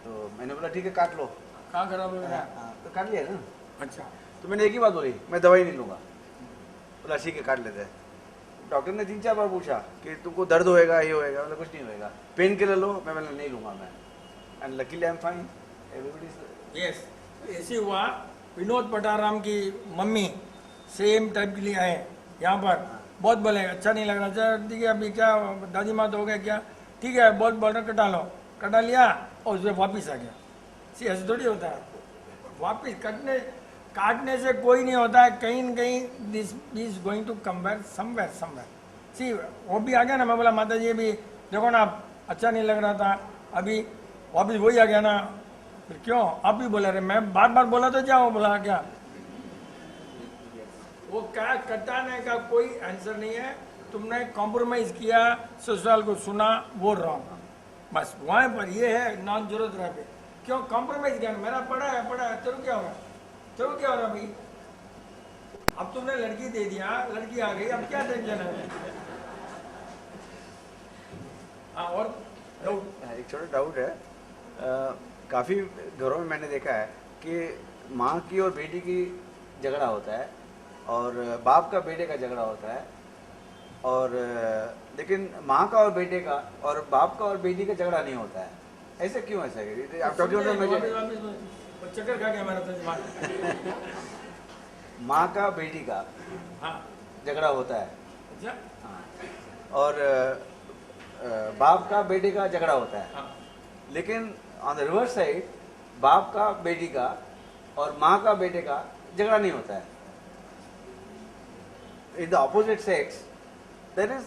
[SPEAKER 4] तो मैंने बोला ठीक है काट लो।
[SPEAKER 1] कहाँ खराब हो रहा है?
[SPEAKER 4] हाँ, तो काट लिया ना।
[SPEAKER 1] अच्छा,
[SPEAKER 4] तो मैंने एक ही बात बोली, मैं दवाई नहीं लूँगा। बोला ठीक है काट लेते हैं। डॉक्टर ने 3-4 बार पूछा कि तुमको दर्द होएगा, ये होएगा, मतलब कुछ नहीं होएगा, पेन किलर लो, मैं बोला नहीं लूँगा मैं, and luckily I am fine, everybody.
[SPEAKER 1] Yes, ऐसे हुआ। विनोद पटाराम की मम्मी सेम टाइप के लिए आए यहाँ पर, बहुत बोले अच्छा नहीं लग रहा, सर ठीक है अभी क्या दादी माँ तो हो गया क्या, ठीक है बहुत बोल रहे कटा लो, कटा लिया और उसमें वापिस आ गया। सी ऐसे थोड़ी होता है, वापिस काटने से कोई नहीं होता है, कहीं न कहीं this is going to come back somewhere. See वो भी आ गया ना, मैं बोला माता जी भी देखो ना अच्छा नहीं लग रहा था, अभी वापिस वही आ गया ना, फिर क्यों आप भी बोला रहे, मैं बार बार बोला तो क्या, वो बोला क्या, वो क्या कटाने का कोई आंसर नहीं है। तुमने कॉम्प्रोमाइज किया, ससुराल को सुना, वो रॉन्ग, बस वहाँ पर ये है नॉन जरूरत रह पे, क्यों कॉम्प्रोमाइज किया, मेरा पड़ा है तेरे क्या हो रहा है, तेरे क्या हो रहा भाई, अब तुमने लड़की दे दिया, लड़की आ गई, अब क्या टेंशन है। हाँ और डाउट,
[SPEAKER 4] एक छोटा डाउट है। काफ़ी घरों में मैंने देखा है कि माँ की और बेटी की झगड़ा होता है, और बाप का बेटे का झगड़ा होता है, और लेकिन माँ का और बेटे का और बाप का और बेटी का झगड़ा नहीं होता है, ऐसा क्यों? ऐसा आप
[SPEAKER 1] चक्कर खा गया मेरा तो।
[SPEAKER 4] माँ का बेटी का
[SPEAKER 1] हाँ
[SPEAKER 4] झगड़ा होता है,
[SPEAKER 1] अच्छा,
[SPEAKER 4] और बाप का बेटे का झगड़ा होता है,
[SPEAKER 1] हाँ
[SPEAKER 4] लेकिन ऑन द रिवर्स साइड बाप का बेटी का और माँ का बेटे का झगड़ा नहीं होता है। In the opposite sex there is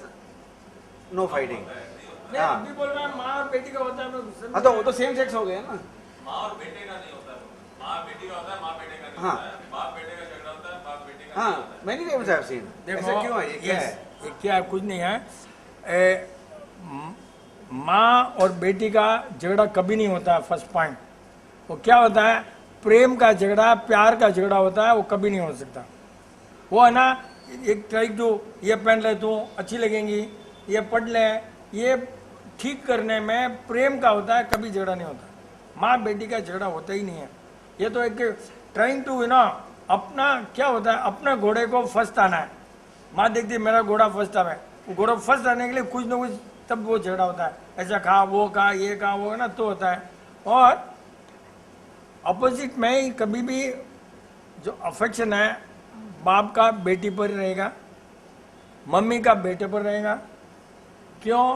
[SPEAKER 4] no fighting.
[SPEAKER 1] नहीं,
[SPEAKER 4] हाँ।
[SPEAKER 1] अभी बोल रहा है माँ और बेटी का होता है, मैं समझ
[SPEAKER 4] हाँ, तो वो तो सेम सेक्स हो गया ना।
[SPEAKER 2] माँ और बेटे का नहीं होता है, माँ बेटी का होता है, माँ बेटे का नहीं
[SPEAKER 4] हाँ।
[SPEAKER 2] होता है, बाप बेटे का झगड़ा होता है, बाप बेटे का नहीं
[SPEAKER 4] हाँ,
[SPEAKER 2] होता है।
[SPEAKER 4] Many times I have seen. ऐसा क्यों है? ये क्या है?
[SPEAKER 1] ये क्या है? कुछ नहीं है। माँ और बेटी का झगड़ा कभी नहीं होता है, फर्स्ट पॉइंट। वो क्या होता है, प्रेम का झगड़ा, प्यार का झगड़ा होता है, वो कभी नहीं हो सकता। वो है ना एक ट्राई टू ये पहन ले तू अच्छी लगेंगी, ये पढ़ ले, ये ठीक करने में प्रेम का होता है, कभी झगड़ा नहीं होता। माँ बेटी का झगड़ा होता ही नहीं है। ये तो एक ट्राइंग टू ना अपना क्या होता है, अपना घोड़े को फर्स्ट आना है। माँ देखती है मेरा घोड़ा फर्स्ट आवे, वो घोड़ा फर्स्ट आने के लिए कुछ ना कुछ तब वो झगड़ा होता है, ऐसा खा वो खा ये खा वो ना तो होता है। और अपोजिट में ही कभी भी जो अफेक्शन है बाप का बेटी पर रहेगा, मम्मी का बेटे पर रहेगा। क्यों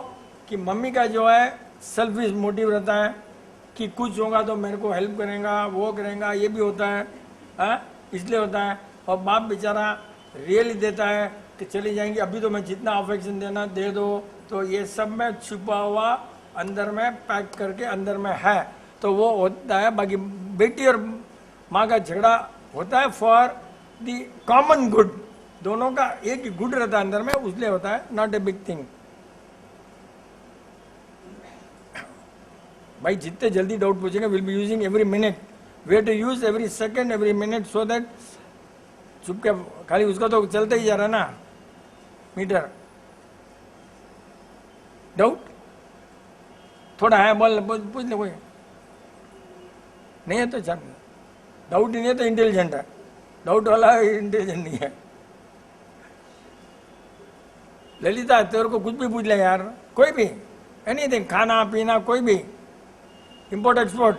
[SPEAKER 1] कि मम्मी का जो है सेल्फिश मोटिव रहता है कि कुछ होगा तो मेरे को हेल्प करेगा, वो करेगा, ये भी होता है, इसलिए होता है। और बाप बेचारा रियली देता है कि चली जाएंगी, अभी तो मैं जितना अफेक्शन देना दे दो, तो ये सब में छुपा हुआ अंदर में पैक करके अंदर में है, तो वो होता है। बाकी बेटी और माँ का झगड़ा होता है फॉर द कॉमन गुड, दोनों का एक ही गुड रहता है अंदर में, उसलिए होता है, नॉट ए बिग थिंग। भाई जितने जल्दी डाउट पूछेंगे, will be using every minute, we have to use every second every minute, so that चुप के खाली उसका तो चलता ही जा रहा है ना मीटर। डाउट थोड़ा है, बोल पूछ ले, कोई नहीं है तो चल, डाउट नहीं है तो इंटेलिजेंट है, डाउट वाला इंटेलिजेंट नहीं है। ललिता तेरे को कुछ भी पूछ ले यार, कोई भी, एनीथिंग, खाना पीना कोई भी, इंपोर्ट एक्सपोर्ट,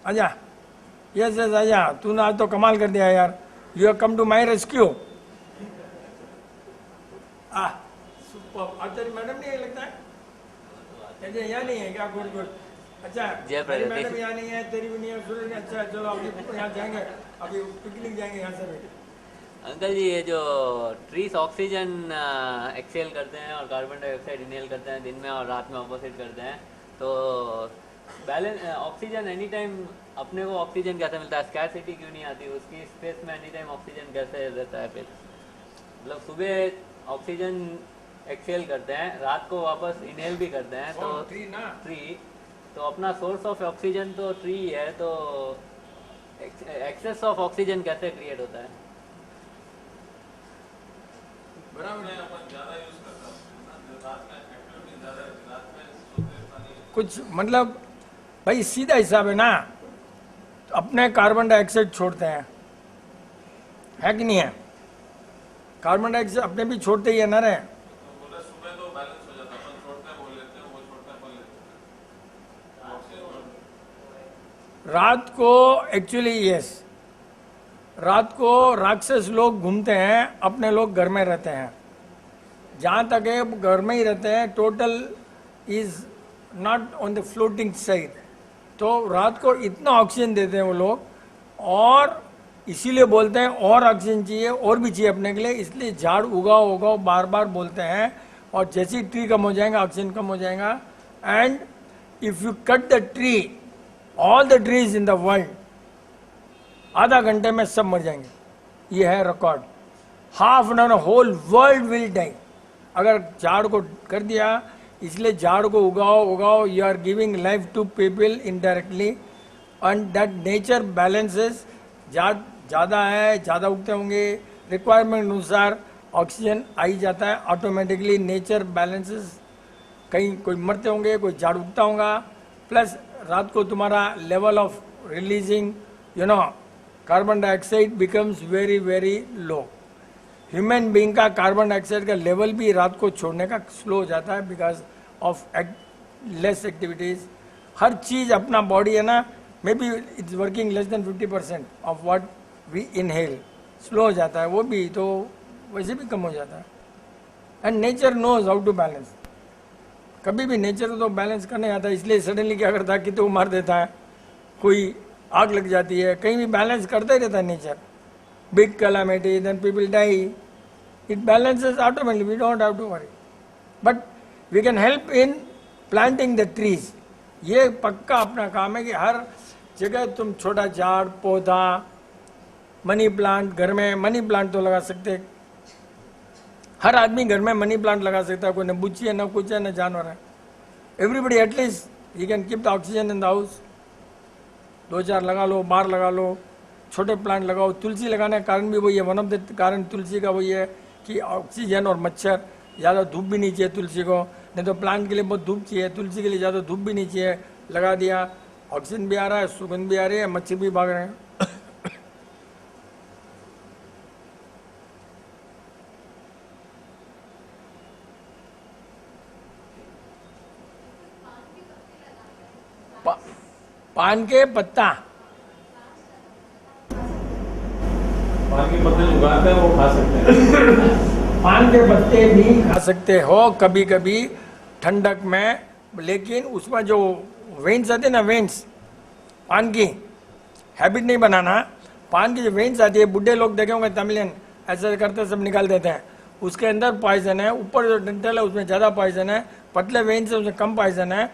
[SPEAKER 1] आजा, यस यस आजा, तूने आज तो कमाल कर दिया यार, you have come to my rescue. Super, आज तेरी मैडम नहीं है लगता है, यहाँ नहीं है क्या? गुड गुड, अच्छा तेरी मैडम यहाँ नहीं है, तेरी भी नहीं है, सूरज नहीं, अच्छा चलो अभी यहाँ जाएंगे, अभी पिकनिक जाएंगे यहाँ से भी।
[SPEAKER 5] अंकल जी, ये जो ट्रीज ऑक्सीजन एक्सेल करते हैं और कार्बन डाइऑक्साइड इनहेल करते हैं दिन में और रात में ऑपोजिट करते हैं, तो बैलेंस ऑक्सीजन एनी टाइम अपने को ऑक्सीजन कैसे मिलता है? स्कैरसिटी क्यों नहीं आती उसकी? स्पेस में एनी टाइम ऑक्सीजन कैसे रहता है? फिर मतलब सुबह ऑक्सीजन एक्सेल करते हैं, रात को वापस इनहेल भी करते हैं, तो ट्री तो अपना सोर्स ऑफ ऑक्सीजन तो ट्री है, तो एक्सेस ऑफ ऑक्सीजन कैसे क्रिएट होता है?
[SPEAKER 1] कुछ मतलब भाई सीधा हिसाब है ना, अपने कार्बन डाइऑक्साइड छोड़ते हैं, है कि नहीं है? कार्बन डाइऑक्साइड अपने भी छोड़ते ही है ना रे। रात को एक्चुअली यस, रात को राक्षस लोग घूमते हैं, अपने लोग घर में रहते हैं। जहाँ तक है घर में ही रहते हैं, total is not on the floating side. तो रात को इतना ऑक्सीजन देते हैं वो लोग, और इसीलिए बोलते हैं और ऑक्सीजन चाहिए, और भी चाहिए अपने के लिए, इसलिए झाड़ उगाओ उगाओ बार बार बोलते हैं। और जैसे ही ट्री कम हो जाएगा ऑक्सीजन कम हो जाएगा। And if you cut the tree, all the trees in the world, आधा घंटे में सब मर जाएंगे। ये है record. Half an hour whole world will die अगर झाड़ को कर दिया। इसलिए झाड़ को उगाओ उगाओ, you are giving life to people indirectly, and that nature balances. झाड़ ज़्यादा है, ज़्यादा उगते होंगे, रिक्वायरमेंट अनुसार ऑक्सीजन आ ही जाता है ऑटोमेटिकली, नेचर बैलेंसेस। कहीं कोई मरते होंगे, कोई झाड़ उगता होगा, प्लस रात को तुम्हारा level of releasing carbon dioxide becomes very very low. Human being का कार्बन डाइऑक्साइड का लेवल भी रात को छोड़ने का स्लो हो जाता है बिकॉज ऑफ लेस एक्टिविटीज। हर चीज अपना बॉडी है ना, maybe it's working less than 50% of what we inhale, slow हो जाता है वो भी, तो वैसे भी कम हो जाता है। And nature knows how to balance. कभी भी नेचर को तो बैलेंस करने आता है, इसलिए सडनली क्या करता है कि तो मार देता है, कोई आग लग जाती है, कहीं भी बैलेंस करता ही रहता है nature. Big calamity, then people die, it balances automatically, we don't have to worry, but we can help in planting the trees. ये पक्का अपना काम है कि हर जगह तुम छोटा झाड़ पौधा, मनी प्लांट, घर में मनी प्लांट तो लगा सकते, हर आदमी घर में मनी प्लांट लगा सकता है, कोई न बुच्ची है न कुछ है न जानवर है। Everybody at least you can keep the oxygen in the house. 2-4 लगा लो, बार लगा लो, छोटे प्लांट लगाओ। तुलसी लगाने का कारण भी वही है, वन ऑफ द कारण तुलसी का वही है कि ऑक्सीजन और मच्छर, ज़्यादा धूप भी नहीं चाहिए तुलसी को, नहीं तो प्लांट के लिए बहुत धूप चाहिए, तुलसी के लिए ज़्यादा धूप भी नहीं चाहिए, लगा दिया, ऑक्सीजन भी आ रहा है, सुगंध भी आ रही है, मच्छर भी भाग रहे हैं। पान के पत्ता,
[SPEAKER 2] पान के पत्ते जो उगाते हैं वो खा सकते हैं।
[SPEAKER 1] पान के पत्ते भी खा सकते हो कभी कभी ठंडक में, लेकिन उसमें जो वेन्स आते हैं ना, वेन्स, पान की हैबिट नहीं बनाना। पान की जो वेन्स आती है, बुढ़े लोग देखे होंगे तमिलियन ऐसे करते सब निकाल देते हैं, उसके अंदर पॉइजन है, ऊपर जो डंठल है उसमें ज़्यादा पॉइजन है, पतले वेन्स है उसमें कम पॉइजन है।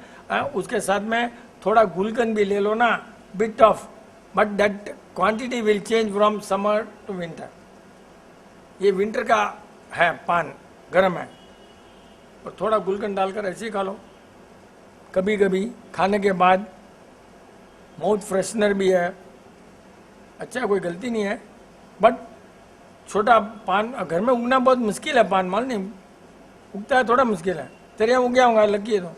[SPEAKER 1] उसके साथ में थोड़ा गुलकंद भी ले लो ना, bit of, but that quantity will change from summer to winter. ये विंटर का है पान, गर्म है, और थोड़ा गुलकंद डालकर ऐसे ही खा लो कभी कभी खाने के बाद। माउथ फ्रेशनर भी है, अच्छा कोई गलती नहीं है। बट छोटा पान घर में उगना बहुत मुश्किल है, पान माल नहीं उगता है, थोड़ा मुश्किल है। तेरे यहाँ उग गया होगा, लगी है तो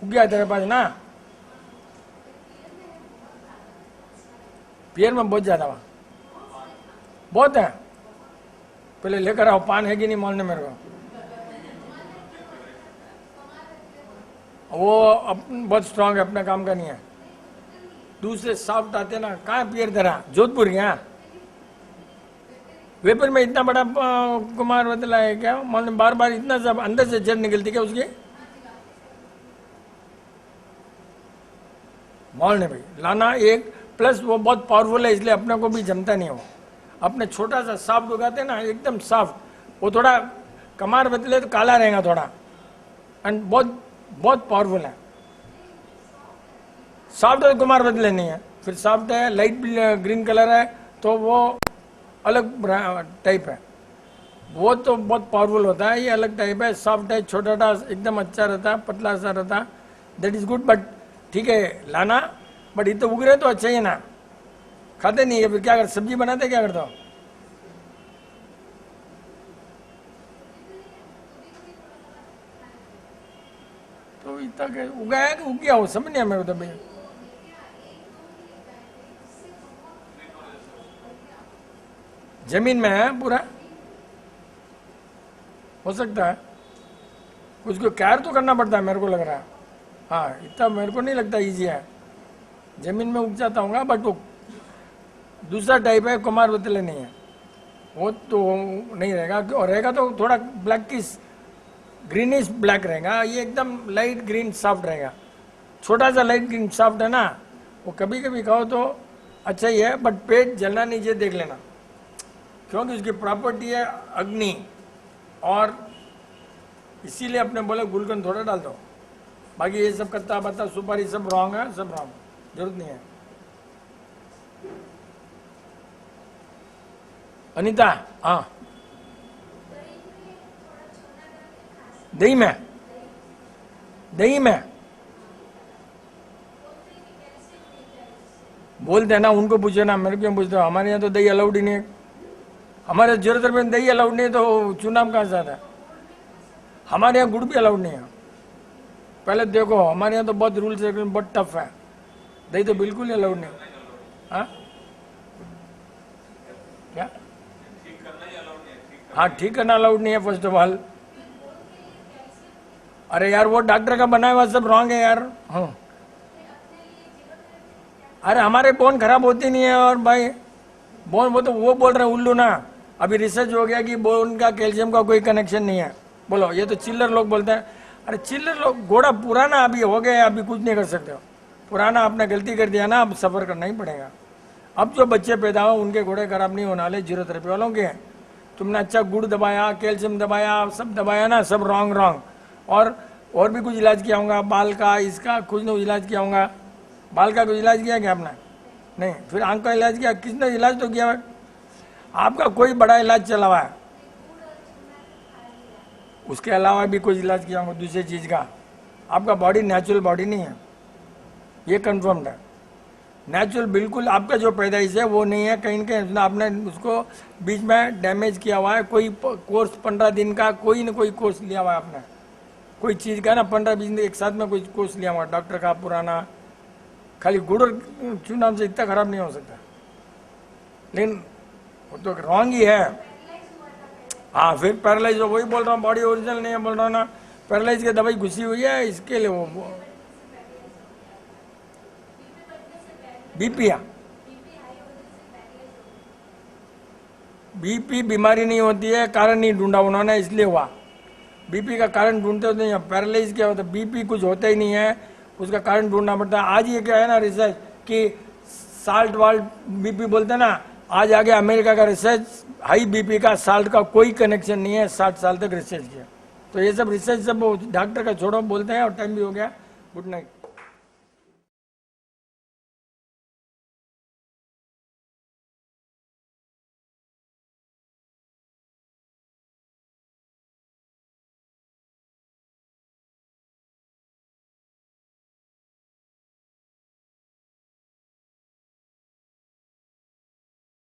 [SPEAKER 1] उग गया तेरे पास ना, पियर में बहुत ज्यादा वहाँ बहुत है। पहले लेकर आओ, पान है कि नहीं मॉल में मेरे को। वो बहुत स्ट्रांग है, अपना काम का नहीं है। दूसरे सॉफ्ट आते ना, कहाँ पियर तरह, जोधपुर के यहाँ वेपर में इतना बड़ा कुमार बदला है क्या मॉल में, बार बार इतना सब अंदर से जड़ निकलती क्या उसकी। मॉल ने भाई लाना एक, प्लस वो बहुत पावरफुल है, इसलिए अपने को भी जमता नहीं है। वो अपने छोटा सा सॉफ्ट उगाते ना, एकदम सॉफ्ट, वो थोड़ा कमार बदले तो काला रहेगा थोड़ा, एंड बहुत बहुत पावरफुल है। सॉफ्ट है तो कुमार बदले नहीं है, फिर सॉफ्ट है, लाइट ग्रीन कलर है तो वो अलग टाइप है, वो तो बहुत पावरफुल होता है। ये अलग टाइप है, सॉफ्ट है, छोटा सा एकदम अच्छा रहता है, पतला सा रहता है, दैट इज गुड। बट ठीक है लाना, बट ये तो उग रहे तो अच्छा ही है ना, खाते नहीं है फिर क्या कर, सब्जी बनाते क्या करता हो। तो इतना उगाया कि उग गया हो, समझ नहीं आया मेरे को तो भैया। जमीन में है पूरा, हो सकता है कुछ को केयर तो करना पड़ता है मेरे को लग रहा है। हाँ इतना मेरे को नहीं लगता इजी है, जमीन में उग जाता होगा, बट वो दूसरा टाइप है, कुमार बतले नहीं है, वो तो नहीं रहेगा, और रहेगा तो थोड़ा ब्लैक किस ग्रीनिश ब्लैक रहेगा, ये एकदम लाइट ग्रीन सॉफ्ट रहेगा। छोटा सा लाइट ग्रीन सॉफ्ट है ना, वो कभी कभी खाओ तो अच्छा ही है, बट पेट जलना नहीं चाहिए, देख लेना, क्योंकि उसकी प्रॉपर्टी है अग्नि, और इसीलिए अपने बोले गुलकंद थोड़ा डाल दो। बाकी ये सब कत्ता बत्ता सुपारी सब रॉन्ग है, सब रॉन्ग, जरूरत नहीं है। अनीता, हाँ दही में, दही में बोलते हैं ना, उनको पूछे ना, मेरे क्यों पूछते हो। हमारे यहाँ तो दही अलाउड ही नहीं है, हमारे जरूरत में दही अलाउड नहीं है, तो चुनाव कहाँ से आता है। हमारे यहाँ गुड़ भी अलाउड नहीं है। पहले देखो हमारे यहाँ तो बहुत रूल्स रेगुलेशन बहुत टफ है, दही तो बिल्कुल ही अलाउड नहीं। हाँ क्या, हाँ ठीक करना अलाउड नहीं है फर्स्ट ऑफ ऑल। अरे यार वो डॉक्टर का बनाया हुआ सब रॉन्ग है यार। हाँ अरे हमारे बोन खराब होती नहीं है, और भाई बोन वो तो वो बोल रहे हैं उल्लू ना, अभी रिसर्च हो गया कि बोन का कैल्शियम का कोई कनेक्शन नहीं है। बोलो ये तो चिल्लर लोग बोलते हैं। अरे चिल्लर लोग, घोड़ा पुराना अभी हो गया, अभी कुछ नहीं कर सकते हो, पुराना आपने गलती कर दिया ना, अब सफर करना ही पड़ेगा। अब जो बच्चे पैदा हो उनके घोड़े खराब नहीं होने वाले, जीरो थेरेपी वालों के। तुमने अच्छा गुड़ दबाया, कैल्शियम दबाया, सब दबाया ना, सब रॉन्ग रॉन्ग। और भी कुछ इलाज किया होगा, बाल का, इसका कुछ नहीं इलाज किया होगा। बाल का कुछ इलाज किया क्या आपने? नहीं। फिर आंख का इलाज किया, किसने इलाज तो किया है? आपका कोई बड़ा इलाज चला हुआ है, उसके अलावा भी कुछ इलाज किया होगा दूसरी चीज का। आपका बॉडी नेचुरल बॉडी नहीं है, ये कंफर्म्ड है। नेचुरल बिल्कुल आपका जो पैदाइश है वो नहीं है, कहीं ना कहीं आपने उसको बीच में डैमेज किया हुआ है। कोई कोर्स 15 दिन का कोई ना कोई कोर्स लिया हुआ है आपने, कोई चीज़ का ना 15-20 दिन एक साथ में कोई कोर्स लिया हुआ डॉक्टर का पुराना। खाली गुड़ और चूना से इतना खराब नहीं हो सकता, लेकिन वो तो रॉन्ग ही है। हाँ फिर पैरालाइज हो, वही बोल रहा हूँ, बॉडी ओरिजिनल नहीं है बोल रहा हूँ ना, पैरालाइज की दवाई घुसी हुई है, इसके लिए वो बीपी है। बीपी बीमारी नहीं होती है, कारण नहीं ढूंढा उन्होंने इसलिए हुआ। बीपी का कारण ढूंढते होते हैं, पैरालाइज क्या होता है, बीपी कुछ होता ही नहीं है, उसका कारण ढूंढना पड़ता है। आज ये क्या है ना रिसर्च कि साल्ट वाल्ट बीपी बोलते हैं ना, आज आगे अमेरिका का रिसर्च हाई बीपी का साल्ट का कोई कनेक्शन नहीं है, 60 साल तक रिसर्च किया। तो ये सब रिसर्च सब डॉक्टर का छोड़ो बोलते हैं, और टाइम भी हो गया। Good night.